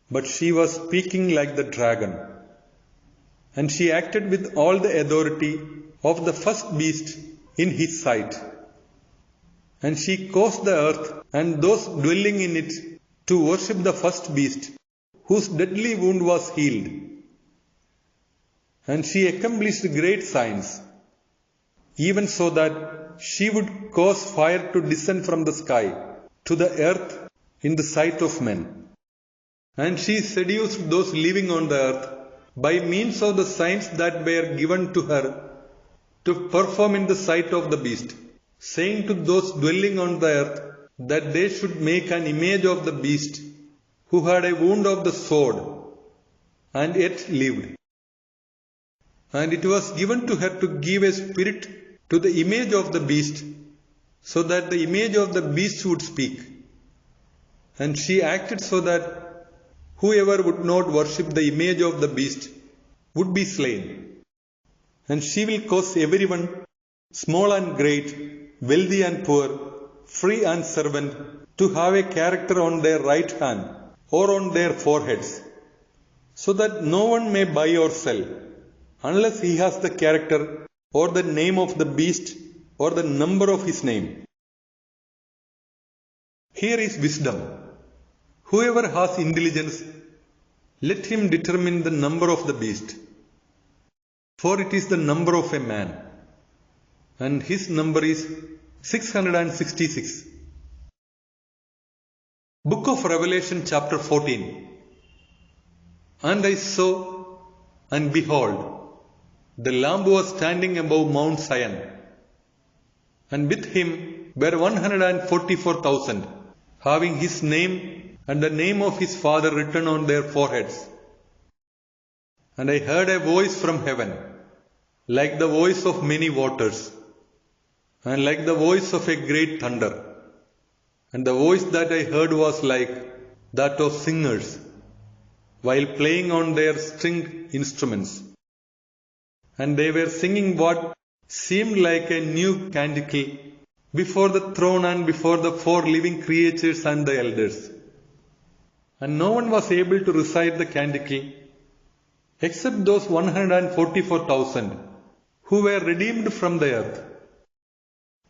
but she was speaking like the dragon. And she acted with all the authority of the first beast in his sight. And she caused the earth and those dwelling in it to worship the first beast, whose deadly wound was healed. And she accomplished great signs, even so that she would cause fire to descend from the sky to the earth in the sight of men. And she seduced those living on the earth by means of the signs that were given to her to perform in the sight of the beast, saying to those dwelling on the earth that they should make an image of the beast who had a wound of the sword and yet lived. And it was given to her to give a spirit to the image of the beast, so that the image of the beast would speak. And she acted so that whoever would not worship the image of the beast would be slain. And she will cause everyone, small and great, wealthy and poor, free and servant, to have a character on their right hand or on their foreheads, so that no one may buy or sell, unless he has the character or the name of the beast or the number of his name. Here is wisdom. Whoever has intelligence, let him determine the number of the beast, for it is the number of a man, and his number is 666. Book of Revelation chapter 14. And I saw, and behold, the Lamb was standing above Mount Zion, and with him were 144,000, having his name and the name of his Father written on their foreheads. And I heard a voice from heaven, like the voice of many waters, and like the voice of a great thunder. And the voice that I heard was like that of singers, while playing on their stringed instruments. And they were singing what seemed like a new canticle before the throne and before the 4 living creatures and the elders. And no one was able to recite the canticle except those 144,000 who were redeemed from the earth.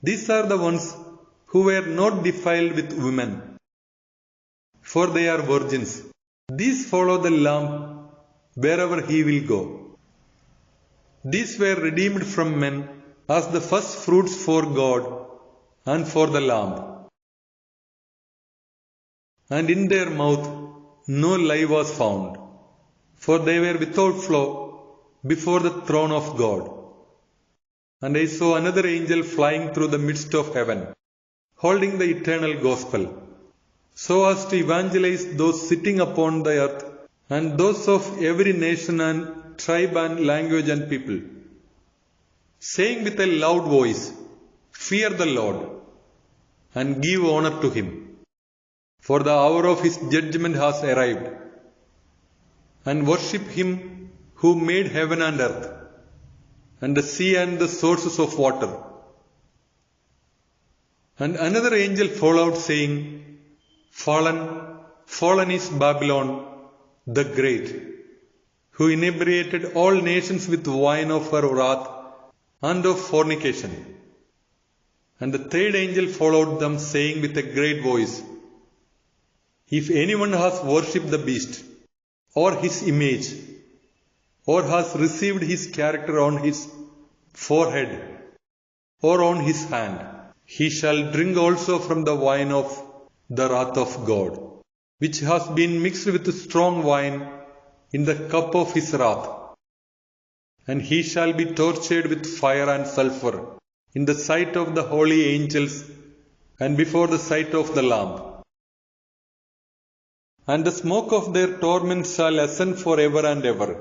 These are the ones who were not defiled with women, for they are virgins. These follow the Lamb wherever he will go. These were redeemed from men as the first fruits for God and for the Lamb. And in their mouth no lie was found, for they were without flaw before the throne of God. And I saw another angel flying through the midst of heaven, holding the eternal gospel, so as to evangelize those sitting upon the earth, and those of every nation and tribe and language and people, saying with a loud voice, Fear the Lord, and give honor to him, for the hour of his judgment has arrived, and worship him who made heaven and earth, and the sea and the sources of water. And another angel followed, saying, Fallen, fallen is Babylon the Great, who inebriated all nations with wine of her wrath and of fornication. And the third angel followed them, saying with a great voice, If anyone has worshipped the beast, or his image, or has received his character on his forehead, or on his hand, he shall drink also from the wine of the wrath of God, which has been mixed with strong wine in the cup of his wrath. And he shall be tortured with fire and sulfur in the sight of the holy angels and before the sight of the Lamb. And the smoke of their torment shall ascend for ever and ever,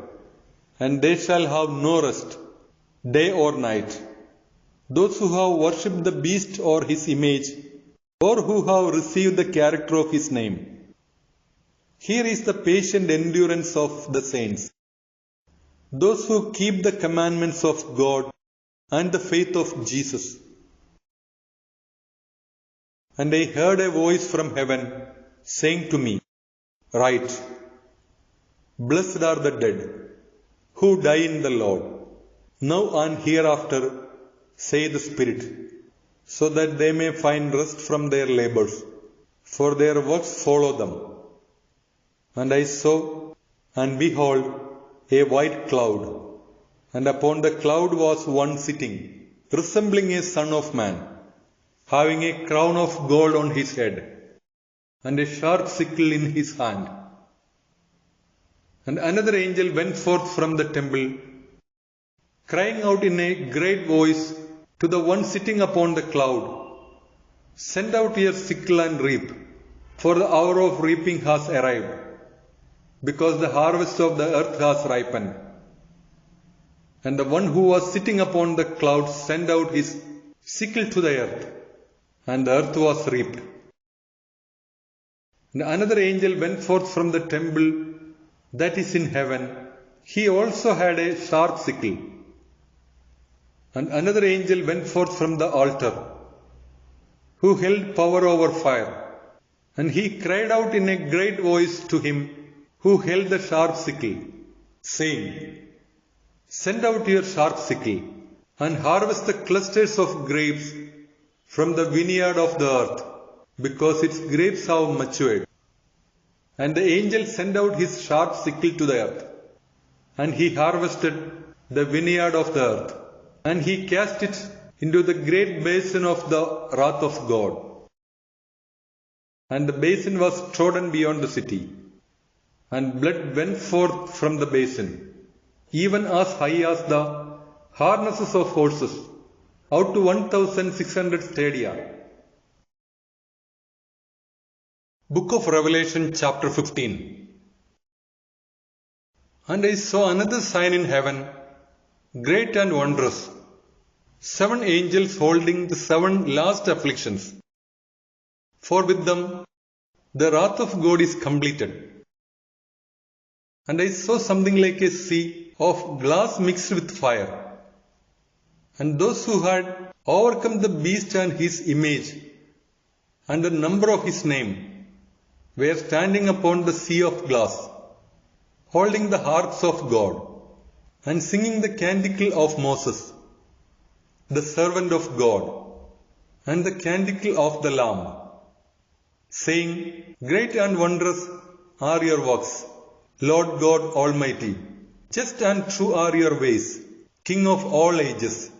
and they shall have no rest, day or night. Those who have worshipped the beast or his image, or who have received the character of his name. Here is the patient endurance of the saints, those who keep the commandments of God and the faith of Jesus. And I heard a voice from heaven saying to me, Write, Blessed are the dead, who die in the Lord, now and hereafter, say the Spirit, so that they may find rest from their labors, for their works follow them. And I saw, and behold, a white cloud, and upon the cloud was one sitting, resembling a son of man, having a crown of gold on his head, and a sharp sickle in his hand. And another angel went forth from the temple, crying out in a great voice to the one sitting upon the cloud, Send out your sickle and reap, for the hour of reaping has arrived, because the harvest of the earth has ripened. And the one who was sitting upon the cloud sent out his sickle to the earth, and the earth was reaped. And another angel went forth from the temple that is in heaven. He also had a sharp sickle. And another angel went forth from the altar, who held power over fire. And he cried out in a great voice to him who held the sharp sickle, saying, Send out your sharp sickle, and harvest the clusters of grapes from the vineyard of the earth, because its grapes have matured. And the angel sent out his sharp sickle to the earth, and he harvested the vineyard of the earth, and he cast it into the great basin of the wrath of God. And the basin was trodden beyond the city, and blood went forth from the basin, even as high as the harnesses of horses, out to 1,600 stadia. Book of Revelation, chapter 15. And I saw another sign in heaven, great and wondrous, 7 angels holding the 7 last afflictions. For with them the wrath of God is completed. And I saw something like a sea of glass mixed with fire. And those who had overcome the beast and his image and the number of his name were standing upon the sea of glass, holding the harps of God, and singing the canticle of Moses, the servant of God, and the canticle of the Lamb, saying, Great and wondrous are your works, Lord God Almighty. Just and true are your ways, King of all ages.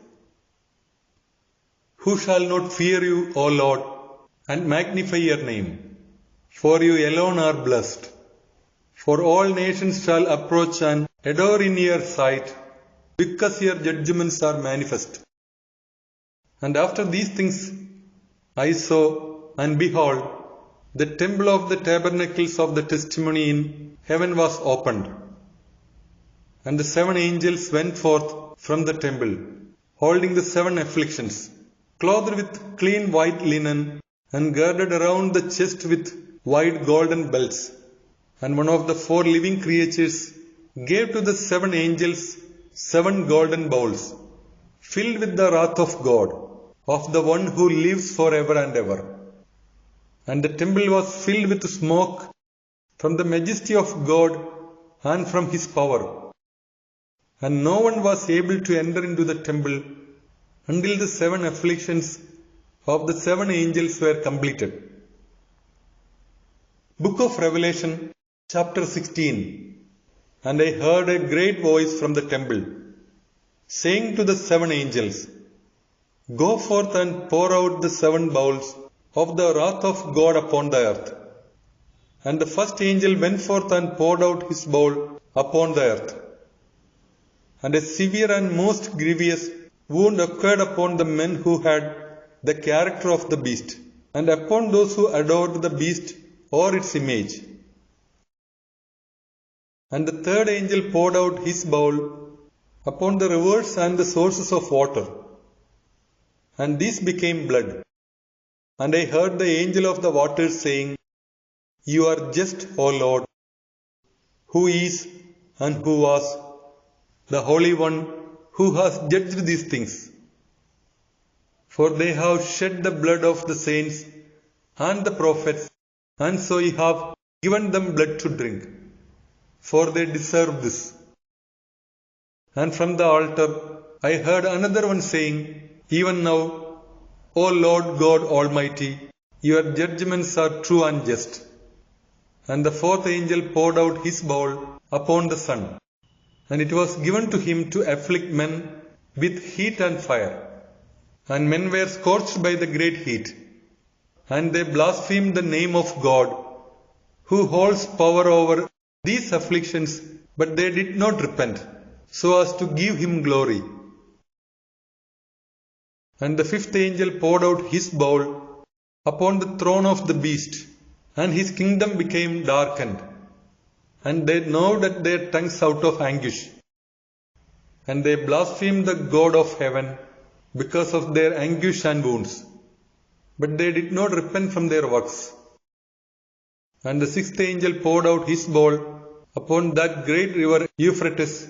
Who shall not fear you, O Lord, and magnify your name? For you alone are blessed. For all nations shall approach and adore in your sight, because your judgments are manifest. And after these things I saw, and behold, the temple of the tabernacles of the testimony in heaven was opened. And the 7 angels went forth from the temple, holding the 7 afflictions, clothed with clean white linen, and girded around the chest with wide golden belts. And one of the 4 living creatures gave to the 7 angels 7 golden bowls, filled with the wrath of God, of the one who lives forever and ever. And the temple was filled with smoke from the majesty of God and from His power. And no one was able to enter into the temple until the 7 afflictions of the 7 angels were completed. Book of Revelation, chapter 16. And I heard a great voice from the temple, saying to the 7 angels, Go forth and pour out the 7 bowls of the wrath of God upon the earth. And the first angel went forth and poured out his bowl upon the earth. And a severe and most grievous wound occurred upon the men who had the character of the beast, and upon those who adored the beast or its image. And the third angel poured out his bowl upon the rivers and the sources of water, and these became blood. And I heard the angel of the waters saying, You are just, O Lord, who is and who was, the Holy One, who has judged these things. For they have shed the blood of the saints and the prophets, and so I have given them blood to drink, for they deserve this. And from the altar I heard another one saying, Even now, O Lord God Almighty, your judgments are true and just. And the 4th angel poured out his bowl upon the sun, and it was given to him to afflict men with heat and fire. And men were scorched by the great heat, and they blasphemed the name of God, who holds power over these afflictions, but they did not repent, so as to give him glory. And the 5th angel poured out his bowl upon the throne of the beast, and his kingdom became darkened, and they gnawed at their tongues out of anguish. And they blasphemed the God of heaven because of their anguish and wounds, but they did not repent from their works. And the 6th angel poured out his bowl upon that great river Euphrates,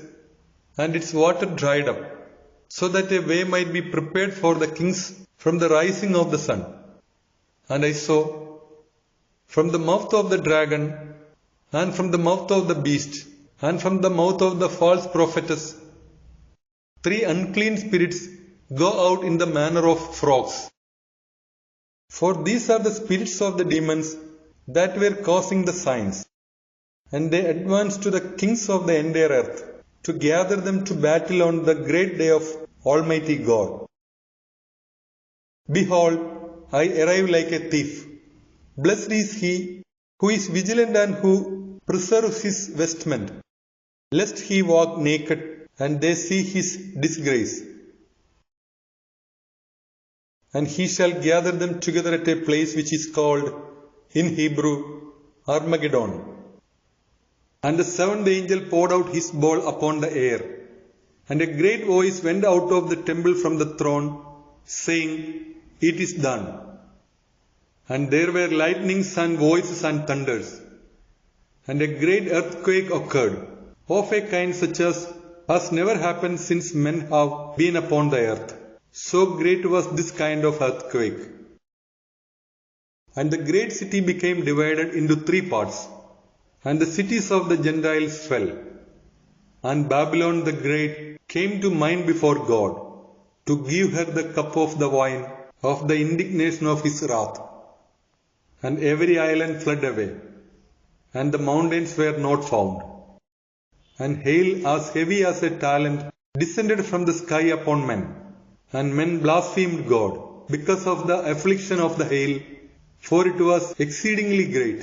and its water dried up, so that a way might be prepared for the kings from the rising of the sun. And I saw, from the mouth of the dragon, and from the mouth of the beast, and from the mouth of the false prophetess, 3 unclean spirits go out in the manner of frogs. For these are the spirits of the demons that were causing the signs, and they advance to the kings of the entire earth, to gather them to battle on the great day of Almighty God. Behold, I arrive like a thief. Blessed is he who is vigilant and who preserves his vestment, lest he walk naked and they see his disgrace. And he shall gather them together at a place which is called in Hebrew Armageddon. And the 7th angel poured out his bowl upon the air, and a great voice went out of the temple from the throne, saying, It is done. And there were lightnings and voices and thunders, and a great earthquake occurred, of a kind such as has never happened since men have been upon the earth. So great was this kind of earthquake. And the great city became divided into 3 parts, and the cities of the Gentiles fell. And Babylon the Great came to mind before God, to give her the cup of the wine of the indignation of his wrath. And every island fled away, and the mountains were not found. And hail as heavy as a talent descended from the sky upon men, and men blasphemed God because of the affliction of the hail, for it was exceedingly great.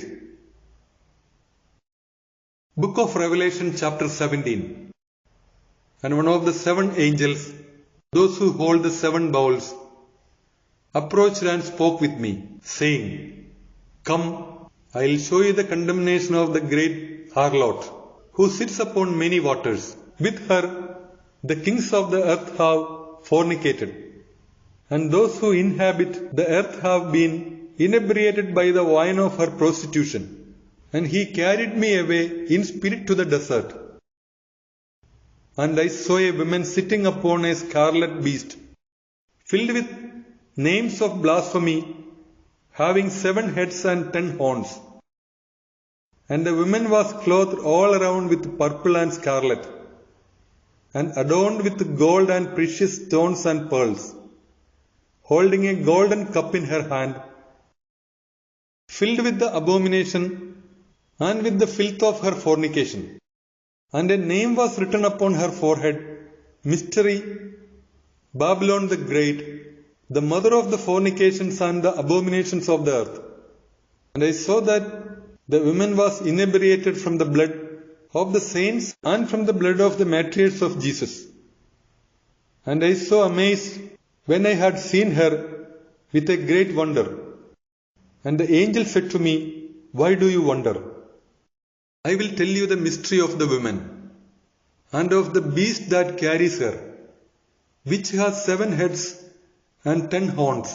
Book of Revelation, chapter 17. And one of the 7 angels, those who hold the 7 bowls, approached and spoke with me, saying, "Come, I will show you the condemnation of the great harlot, who sits upon many waters. With her the kings of the earth have fornicated, and those who inhabit the earth have been inebriated by the wine of her prostitution. And he carried me away in spirit to the desert. And I saw a woman sitting upon a scarlet beast, filled with names of blasphemy, having 7 heads and 10 horns. And the woman was clothed all around with purple and scarlet, and adorned with gold and precious stones and pearls, holding a golden cup in her hand, filled with the abomination and with the filth of her fornication. And a name was written upon her forehead, Mystery, Babylon the Great, the mother of the fornications and the abominations of the earth. And I saw that the woman was inebriated from the blood of the saints and from the blood of the martyrs of Jesus. And I saw amazed when I had seen her with a great wonder. And the angel said to me, Why do you wonder? I will tell you the mystery of the woman, and of the beast that carries her, which has 7 heads and 10 horns.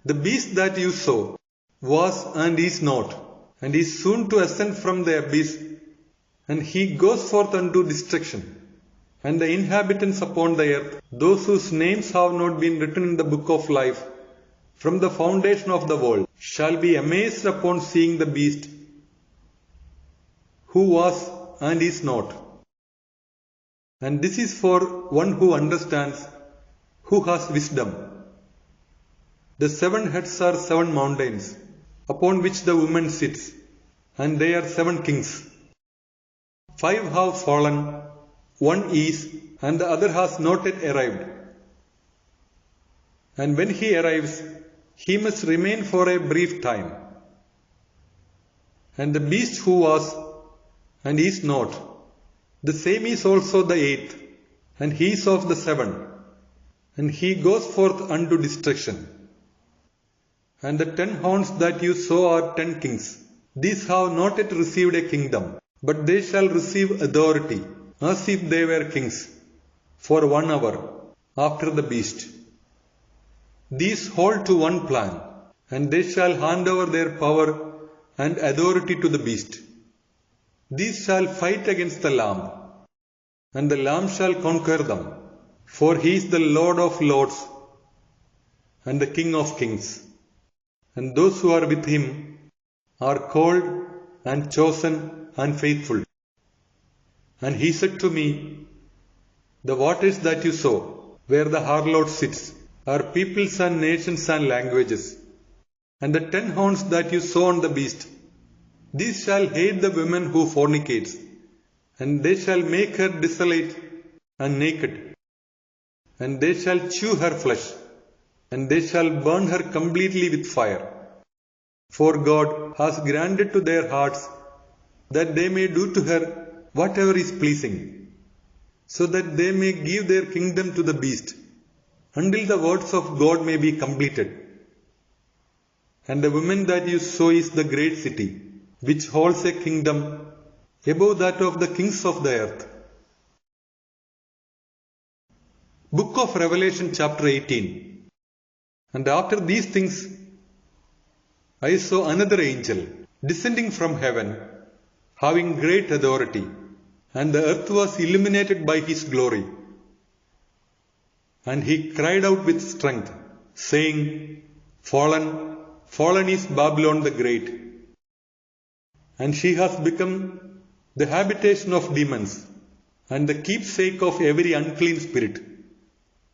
The beast that you saw was and is not, and is soon to ascend from the abyss, and he goes forth unto destruction. And the inhabitants upon the earth, those whose names have not been written in the book of life from the foundation of the world, shall be amazed upon seeing the beast, who was and is not. And this is for one who understands, who has wisdom. The 7 heads are 7 mountains, upon which the woman sits, and they are 7 kings. 5 have fallen, 1 is, and the other has not yet arrived. And when he arrives, he must remain for a brief time. And the beast who was and is not, the same is also the 8th, and he is of the 7, and he goes forth unto destruction. And the 10 horns that you saw are 10 kings. These have not yet received a kingdom, but they shall receive authority, as if they were kings, for 1 hour after the beast. These hold to one plan, and they shall hand over their power and authority to the beast. These shall fight against the Lamb, and the Lamb shall conquer them, for he is the Lord of lords and the King of kings. And those who are with him are called and chosen and faithful. And he said to me, The waters that you saw, where the harlot sits, are peoples and nations and languages. And the 10 horns that you saw on the beast, these shall hate the woman who fornicates, and they shall make her desolate and naked. And they shall chew her flesh, and they shall burn her completely with fire. For God has granted to their hearts that they may do to her whatever is pleasing, so that they may give their kingdom to the beast, until the words of God may be completed. And the woman that you saw is the great city, which holds a kingdom above that of the kings of the earth. Book of Revelation chapter 18. And after these things I saw another angel descending from heaven, having great authority, and the earth was illuminated by his glory. And he cried out with strength, saying, Fallen, fallen is Babylon the Great, and she has become the habitation of demons, and the keepsake of every unclean spirit,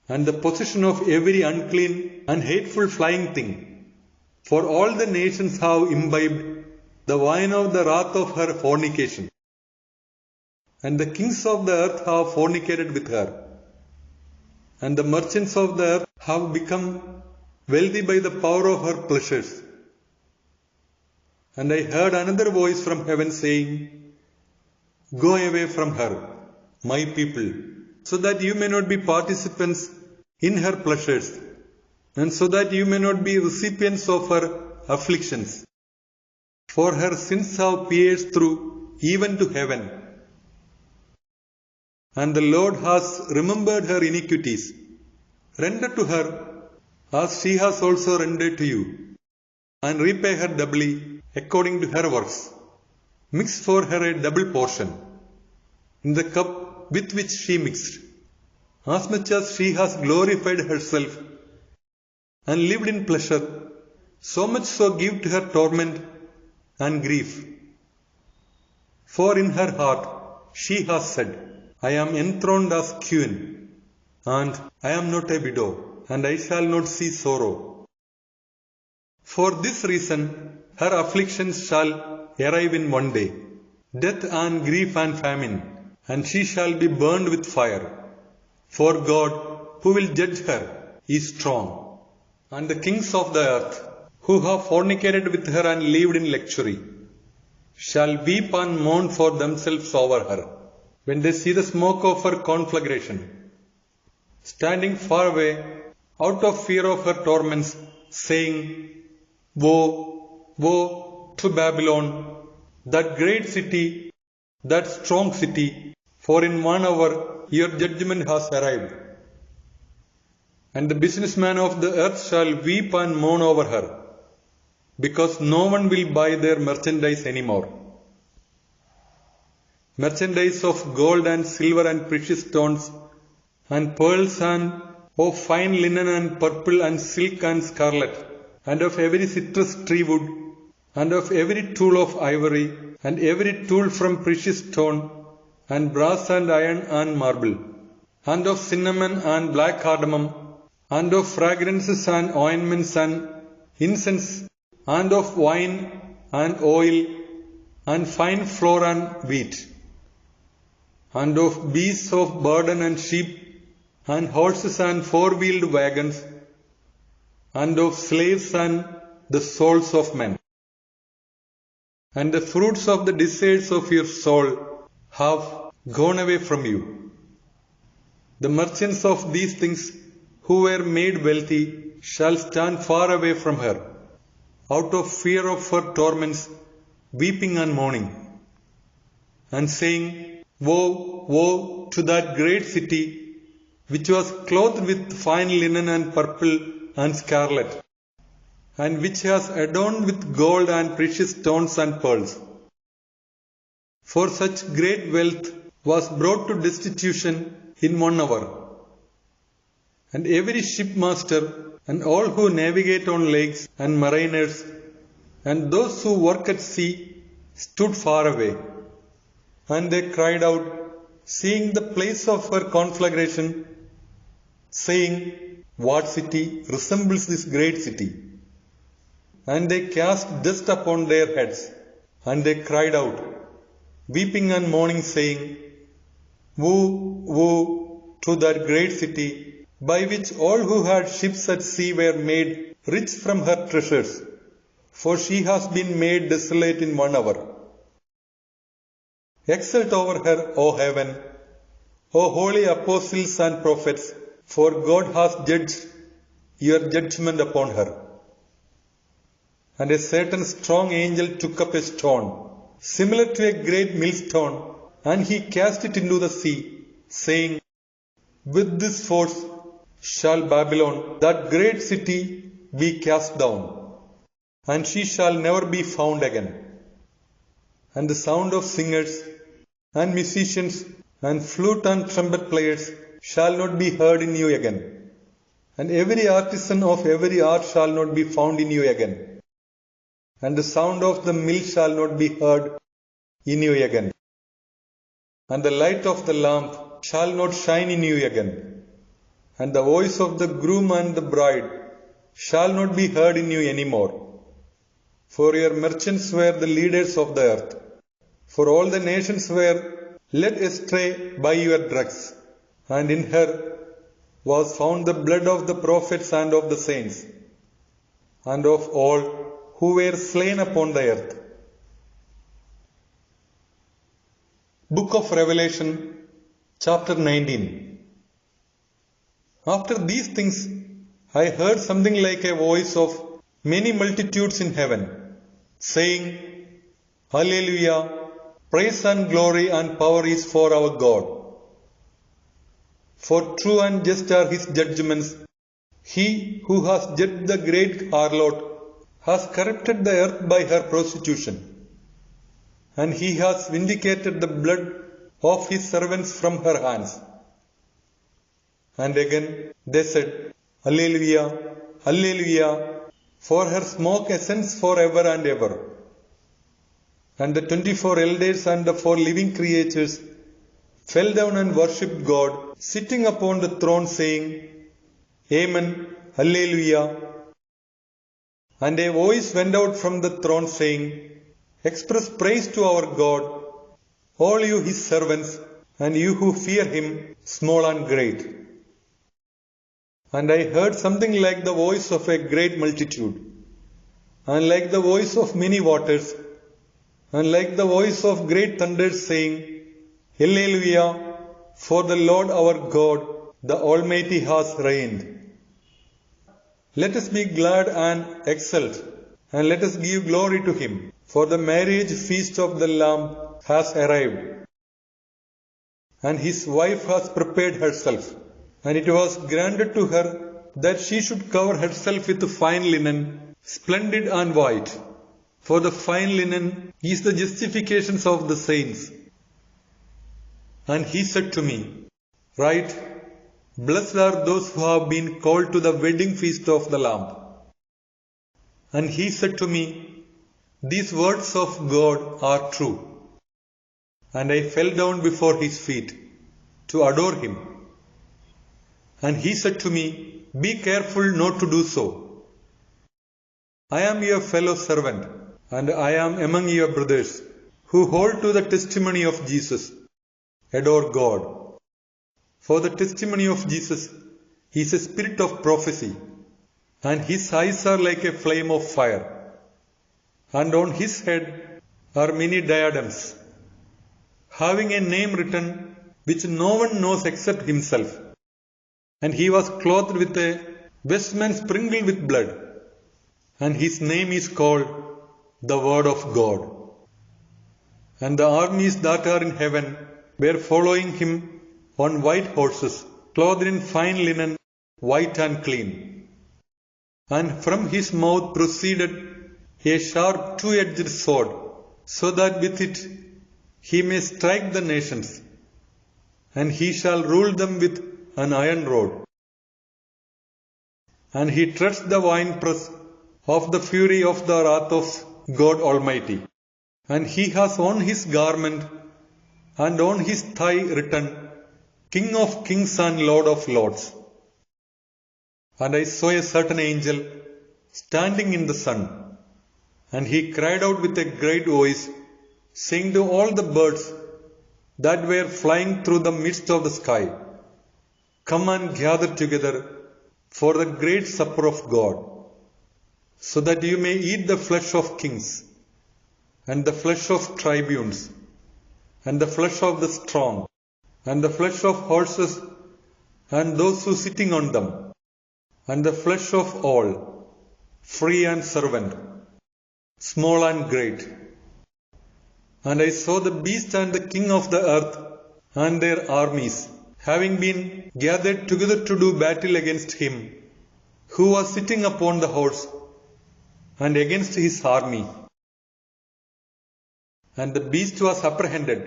and the possession of every unclean and hateful flying thing. For all the nations have imbibed the wine of the wrath of her fornication, and the kings of the earth have fornicated with her, and the merchants of the earth have become wealthy by the power of her pleasures. And I heard another voice from heaven saying, Go away from her, my people, so that you may not be participants in her pleasures and so that you may not be recipients of her afflictions. For her sins have pierced through even to heaven, and the Lord has remembered her iniquities. Render to her as she has also rendered to you, and repay her doubly according to her works. Mix for her a double portion in the cup with which she mixed, as much as she has glorified herself and lived in pleasure, so much so give to her torment and grief. For in her heart she has said, I am enthroned as queen, and I am not a widow, and I shall not see sorrow. For this reason her afflictions shall arrive in one day, death and grief and famine, and she shall be burned with fire. For God, who will judge her, is strong, and the kings of the earth, who have fornicated with her and lived in luxury, shall weep and mourn for themselves over her, when they see the smoke of her conflagration, standing far away out of fear of her torments, saying, Woe, woe to Babylon, that great city, that strong city, for in 1 hour your judgment has arrived. And the businessmen of the earth shall weep and mourn over her, because no one will buy their merchandise anymore. Merchandise of gold and silver and precious stones, and pearls and of fine linen and purple and silk and scarlet, and of every citrus tree wood, and of every tool of ivory, and every tool from precious stone, and brass and iron and marble, and of cinnamon and black cardamom, and of fragrances and ointments and incense, and of wine and oil, and fine flour and wheat, and of beasts of burden and sheep, and horses and four-wheeled wagons, and of slaves and the souls of men. And the fruits of the desires of your soul have gone away from you. The merchants of these things who were made wealthy shall stand far away from her, out of fear of her torments, weeping and mourning, and saying, Woe, woe to that great city, which was clothed with fine linen and purple and scarlet, and which has adorned with gold and precious stones and pearls. For such great wealth was brought to destitution in 1 hour. And every shipmaster, and all who navigate on lakes, and mariners, and those who work at sea, stood far away. And they cried out, seeing the place of her conflagration, saying, What city resembles this great city? And they cast dust upon their heads, and they cried out, weeping and mourning, saying, Woe, woe to that great city, by which all who had ships at sea were made rich from her treasures, for she has been made desolate in 1 hour. Exult over her, O heaven, O holy apostles and prophets, for God has judged your judgment upon her. And a certain strong angel took up a stone, similar to a great millstone, and he cast it into the sea, saying, With this force shall Babylon, that great city, be cast down, and she shall never be found again. And the sound of singers and musicians and flute and trumpet players shall not be heard in you again, and every artisan of every art shall not be found in you again, and the sound of the mill shall not be heard in you again, and the light of the lamp shall not shine in you again, and the voice of the groom and the bride shall not be heard in you any more. For your merchants were the leaders of the earth, for all the nations were led astray by your drugs, and in her was found the blood of the prophets and of the saints, and of all who were slain upon the earth. Book of Revelation, chapter 19. After these things, I heard something like a voice of many multitudes in heaven, saying, Hallelujah, praise and glory and power is for our God. For true and just are his judgments. He who has judged the great harlot has corrupted the earth by her prostitution, and he has vindicated the blood of his servants from her hands. And again they said, Alleluia, Alleluia, for her smoke ascends forever and ever. And the 24 elders and the 4 living creatures fell down and worshipped God, sitting upon the throne, saying, Amen, Alleluia. And a voice went out from the throne saying, Express praise to our God, all you his servants, and you who fear him, small and great. And I heard something like the voice of a great multitude, and like the voice of many waters, and like the voice of great thunders, saying, Alleluia, for the Lord our God, the Almighty has reigned. Let us be glad and exult, and let us give glory to him, for the marriage feast of the Lamb has arrived, and his wife has prepared herself. And it was granted to her that she should cover herself with fine linen, splendid and white, for the fine linen is the justifications of the saints. And he said to me, Write, Blessed are those who have been called to the wedding feast of the Lamb. And he said to me, These words of God are true. And I fell down before his feet to adore him. And he said to me, Be careful not to do so. I am your fellow servant, and I am among your brothers, who hold to the testimony of Jesus. Adore God. For the testimony of Jesus is a spirit of prophecy, and his eyes are like a flame of fire, and on his head are many diadems, having a name written which no one knows except himself. And he was clothed with a vestment sprinkled with blood, and his name is called the Word of God. And the armies that are in heaven were following him on white horses, clothed in fine linen, white and clean. And from his mouth proceeded a sharp two-edged sword, so that with it he may strike the nations, and he shall rule them with an iron rod. And he treads the winepress of the fury of the wrath of God Almighty. And he has on his garment and on his thigh written, King of kings and Lord of lords. And I saw a certain angel standing in the sun, and he cried out with a great voice, saying to all the birds that were flying through the midst of the sky, Come and gather together for the great supper of God, so that you may eat the flesh of kings, and the flesh of tribunes, and the flesh of the strong, and the flesh of horses, and those who sitting on them, and the flesh of all, free and servant, small and great. And I saw the beast and the king of the earth and their armies, having been gathered together to do battle against him who was sitting upon the horse, and against his army. And the beast was apprehended,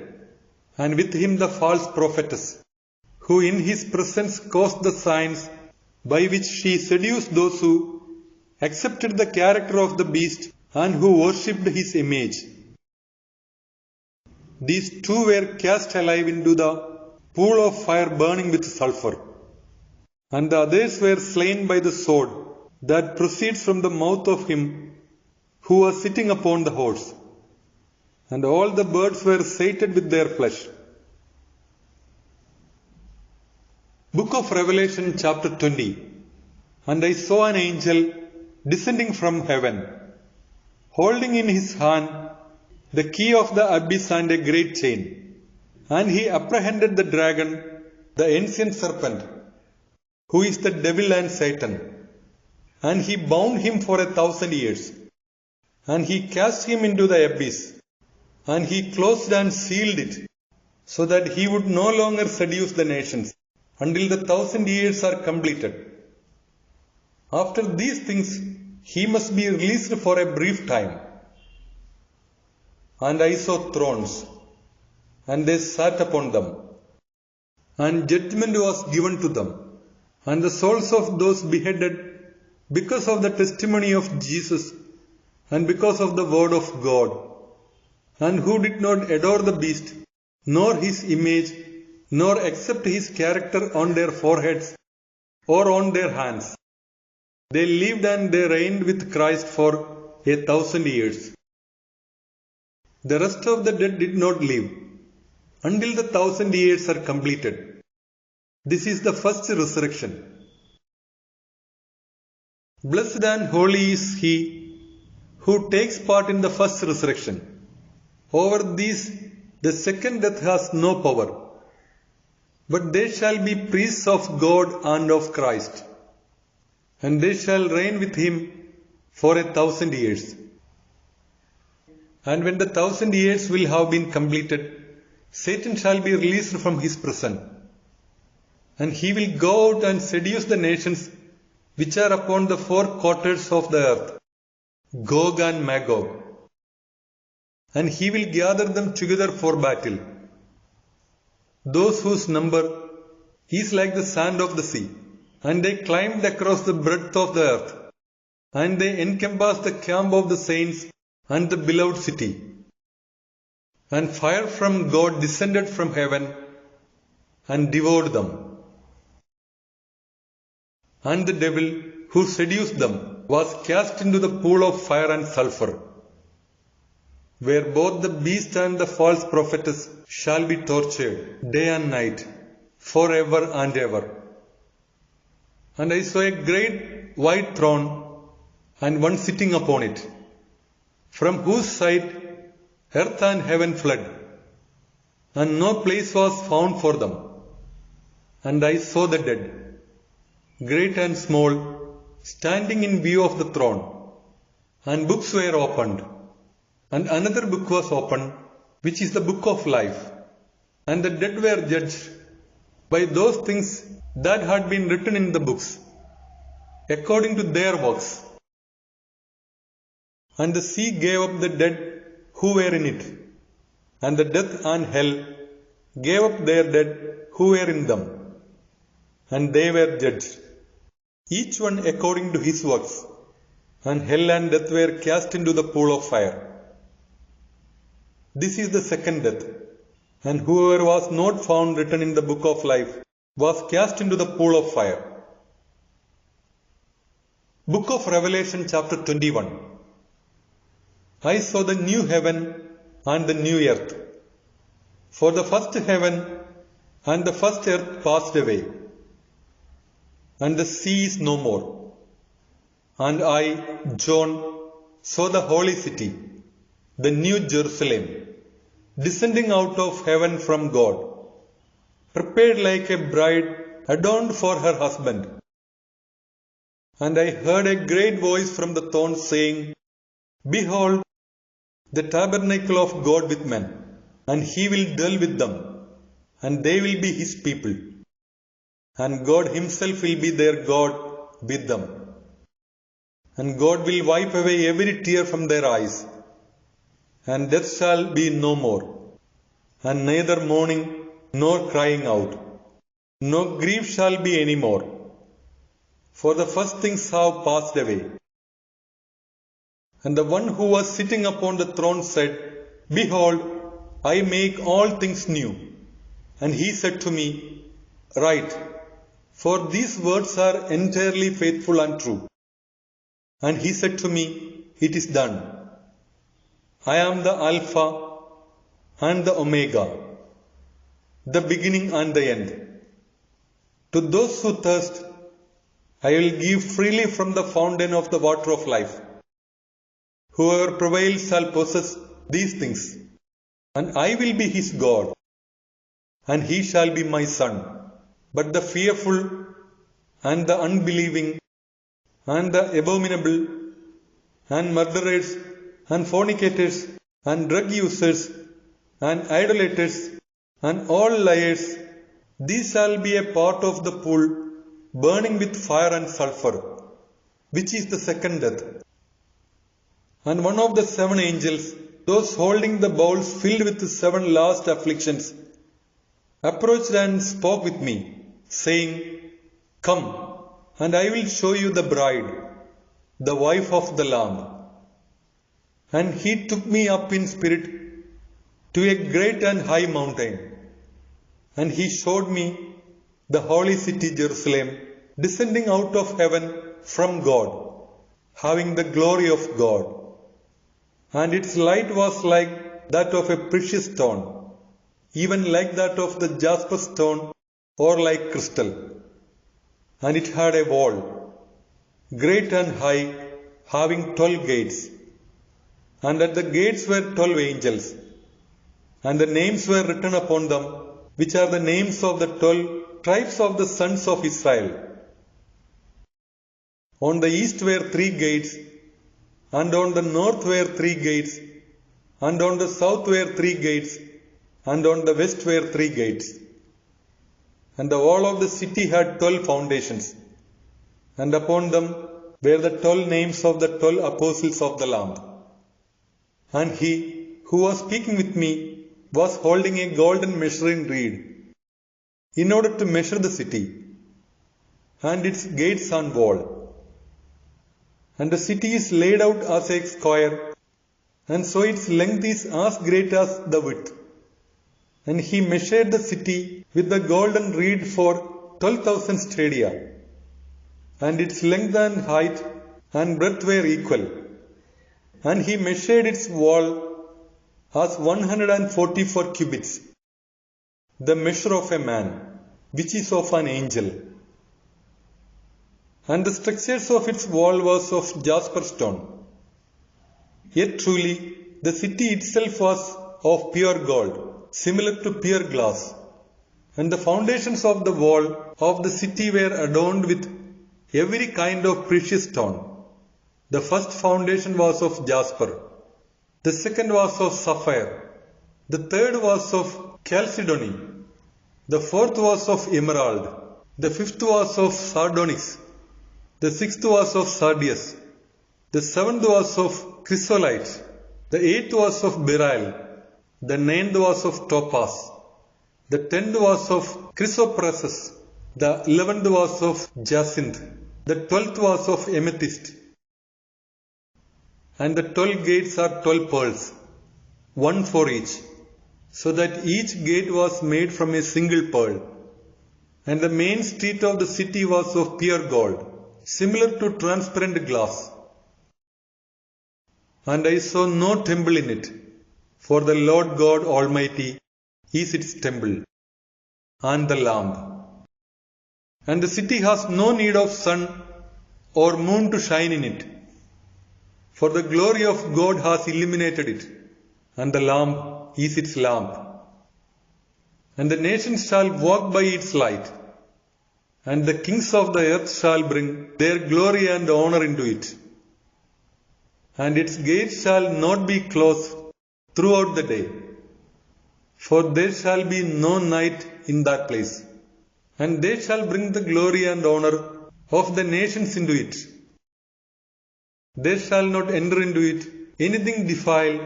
and with him the false prophetess, who in his presence caused the signs by which she seduced those who accepted the character of the beast and who worshipped his image. These two were cast alive into the pool of fire burning with sulfur, and the others were slain by the sword that proceeds from the mouth of him who was sitting upon the horse, and all the birds were sated with their flesh. Book of Revelation chapter 20. And I saw an angel descending from heaven, holding in his hand the key of the abyss and a great chain. And he apprehended the dragon, the ancient serpent, who is the devil and Satan, and he bound him for 1,000 years. And he cast him into the abyss, and he closed and sealed it, so that he would no longer seduce the nations, until the 1,000 years are completed. After these things, he must be released for a brief time. And I saw thrones, and they sat upon them, and judgment was given to them, and the souls of those beheaded because of the testimony of Jesus and because of the word of God, and who did not adore the beast, nor his image, nor accept his character on their foreheads or on their hands. They lived and they reigned with Christ for 1,000 years. The rest of the dead did not live until the 1,000 years are completed. This is the first resurrection. Blessed and holy is he who takes part in the first resurrection. Over these the second death has no power, but they shall be priests of God and of Christ, and they shall reign with him for 1,000 years. And when the 1,000 years will have been completed, Satan shall be released from his prison, and he will go out and seduce the nations which are upon the four quarters of the earth, Gog and Magog, and he will gather them together for battle, those whose number is like the sand of the sea. And they climbed across the breadth of the earth, and they encompassed the camp of the saints and the beloved city. And fire from God descended from heaven and devoured them. And the devil who seduced them was cast into the pool of fire and sulfur, where both the beast and the false prophetess shall be tortured day and night, forever and ever. And I saw a great white throne, and one sitting upon it, from whose side earth and heaven fled, and no place was found for them. And I saw the dead, great and small, standing in view of the throne, and books were opened. And another book was opened, which is the book of life. And the dead were judged by those things that had been written in the books, according to their works. And the sea gave up the dead who were in it, and the death and hell gave up their dead who were in them, and they were judged, each one according to his works, and hell and death were cast into the pool of fire. This is the second death, and whoever was not found written in the book of life was cast into the pool of fire. Book of Revelation chapter 21. I saw the new heaven and the new earth, for the first heaven and the first earth passed away, and the sea is no more. And I, John, saw the holy city, the new Jerusalem, descending out of heaven from God, prepared like a bride adorned for her husband. And I heard a great voice from the throne saying, Behold, the tabernacle of God with men, and he will dwell with them, and they will be his people, and God himself will be their God with them. And God will wipe away every tear from their eyes, and death shall be no more, and neither mourning nor crying out, no grief shall be any more, for the first things have passed away. And the one who was sitting upon the throne said, Behold, I make all things new. And he said to me, Write, for these words are entirely faithful and true. And he said to me, It is done. I am the Alpha and the Omega, the beginning and the end. To those who thirst, I will give freely from the fountain of the water of life. Whoever prevails shall possess these things, and I will be his God, and he shall be my son. But the fearful and the unbelieving and the abominable, and murderers, and fornicators, and drug users, and idolaters, and all liars, these shall be a part of the pool, burning with fire and sulfur, which is the second death. And one of the 7 angels, those holding the bowls filled with the 7 last afflictions, approached and spoke with me, saying, Come, and I will show you the bride, the wife of the Lamb. And he took me up in spirit to a great and high mountain, and he showed me the holy city Jerusalem, descending out of heaven from God, having the glory of God. And its light was like that of a precious stone, even like that of the jasper stone, or like crystal. And it had a wall, great and high, having 12 gates. And at the gates were 12 angels, and the names were written upon them, which are the names of the 12 tribes of the sons of Israel. On the east were 3 gates, and on the north were 3 gates, and on the south were 3 gates, and on the west were 3 gates. And the wall of the city had 12 foundations, and upon them were the 12 names of the 12 apostles of the Lamb. And he who was speaking with me was holding a golden measuring reed, in order to measure the city, and its gates and wall. And the city is laid out as a square, and so its length is as great as the width. And he measured the city with the golden reed for 12,000 stadia, and its length and height and breadth were equal. And he measured its wall as 144 cubits, the measure of a man, which is of an angel. And the structures of its wall was of jasper stone. Yet truly the city itself was of pure gold, similar to pure glass. And the foundations of the wall of the city were adorned with every kind of precious stone. The first foundation was of jasper, the second was of sapphire, the third was of chalcedony, the fourth was of emerald, the fifth was of sardonyx, the sixth was of sardius, the seventh was of chrysolite, the eighth was of beryl, the ninth was of topaz, the 10th was of chrysoprasus, the 11th was of jacinth, the 12th was of amethyst. And the 12 gates are 12 pearls, one for each, so that each gate was made from a single pearl. And the main street of the city was of pure gold, similar to transparent glass. And I saw no temple in it, for the Lord God Almighty is its temple, and the Lamb. And the city has no need of sun or moon to shine in it, for the glory of God has illuminated it, and the Lamb is its lamp. And the nations shall walk by its light, and the kings of the earth shall bring their glory and honor into it. And its gates shall not be closed throughout the day, for there shall be no night in that place. And they shall bring the glory and honor of the nations into it. There shall not enter into it anything defiled,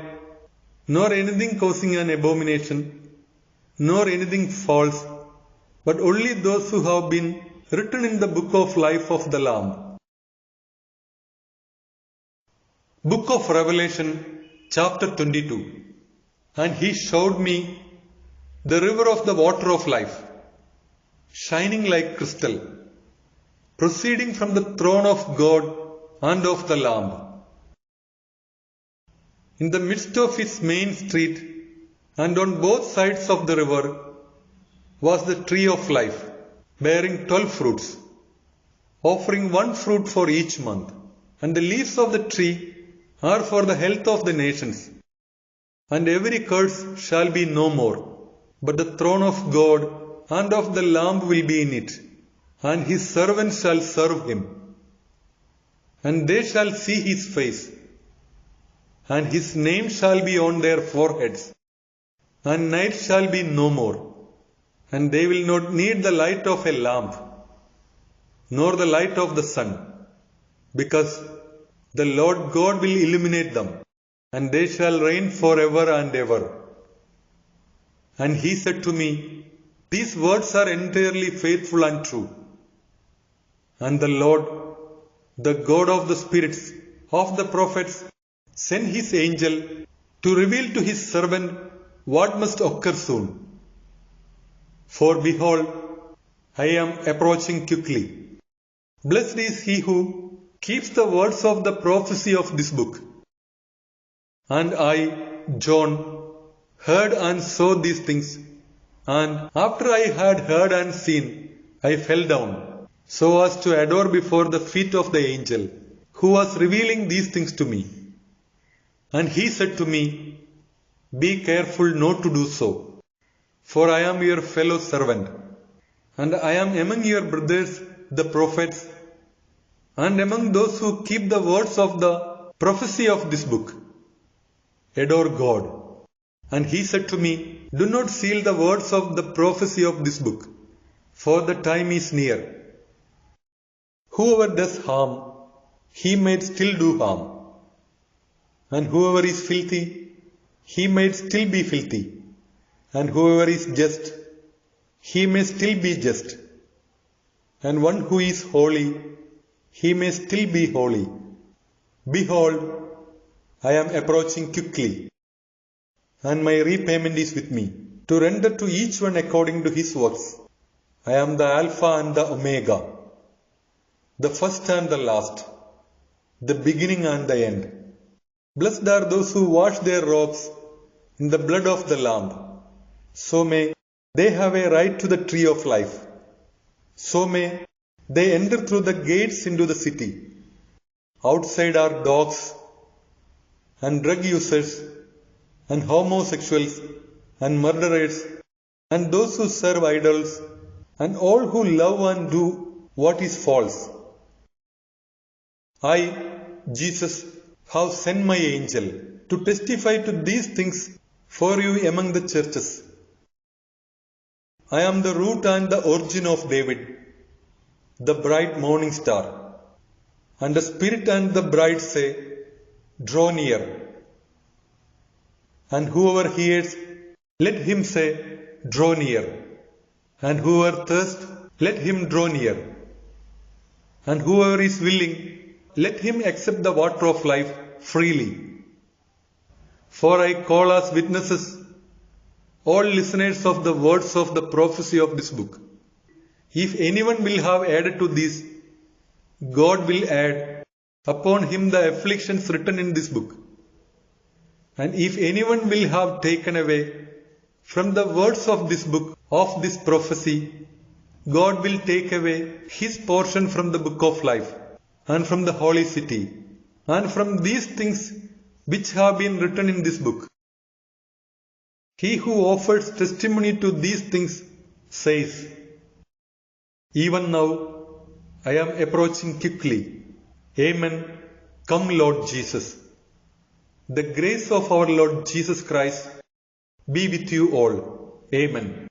nor anything causing an abomination, nor anything false, but only those who have been written in the book of life of the Lamb. Book of Revelation, chapter 22. And he showed me the river of the water of life, shining like crystal, proceeding from the throne of God and of the Lamb. In the midst of its main street, and on both sides of the river, was the tree of life, bearing 12 fruits, offering one fruit for each month. And the leaves of the tree are for the health of the nations. And every curse shall be no more, but the throne of God and of the Lamb will be in it, and his servants shall serve him. and they shall see his face, and his name shall be on their foreheads, and night shall be no more, and they will not need the light of a lamp, nor the light of the sun, because the Lord God will illuminate them, and they shall reign forever and ever. And he said to me, these words are entirely faithful and true. And the Lord, the God of the spirits of the prophets, sent his angel to reveal to his servant what must occur soon. For behold, I am approaching quickly. Blessed is he who keeps the words of the prophecy of this book. And I, John, heard and saw these things, and after I had heard and seen, I fell down, so as to adore before the feet of the angel, who was revealing these things to me. And he said to me, be careful not to do so, for I am your fellow servant, and I am among your brothers the prophets, and among those who keep the words of the prophecy of this book. Adore God. And he said to me, do not seal the words of the prophecy of this book, for the time is near. Whoever does harm, he may still do harm. And whoever is filthy, he may still be filthy. And whoever is just, he may still be just. And one who is holy, he may still be holy. Behold, I am approaching quickly, and my repayment is with me, to render to each one according to his works. I am the Alpha and the Omega, the first and the last, the beginning and the end. Blessed are those who wash their robes in the blood of the Lamb. So may they have a right to the tree of life. So may they enter through the gates into the city. Outside are dogs and drug users and homosexuals and murderers and those who serve idols and all who love and do what is false. I, Jesus, have sent my angel to testify to these things for you among the churches. I am the root and the origin of David, the bright morning star. And the Spirit and the bride say, draw near. And whoever hears, let him say, draw near. And whoever thirsts, let him draw near. And whoever is willing, let him accept the water of life freely. For I call as witnesses all listeners of the words of the prophecy of this book. If anyone will have added to this, God will add upon him the afflictions written in this book. And if anyone will have taken away from the words of this book of this prophecy, God will take away his portion from the book of life, and from the holy city, and from these things which have been written in this book. He who offers testimony to these things says, even now I am approaching quickly. Amen. Come, Lord Jesus. The grace of our Lord Jesus Christ be with you all. Amen.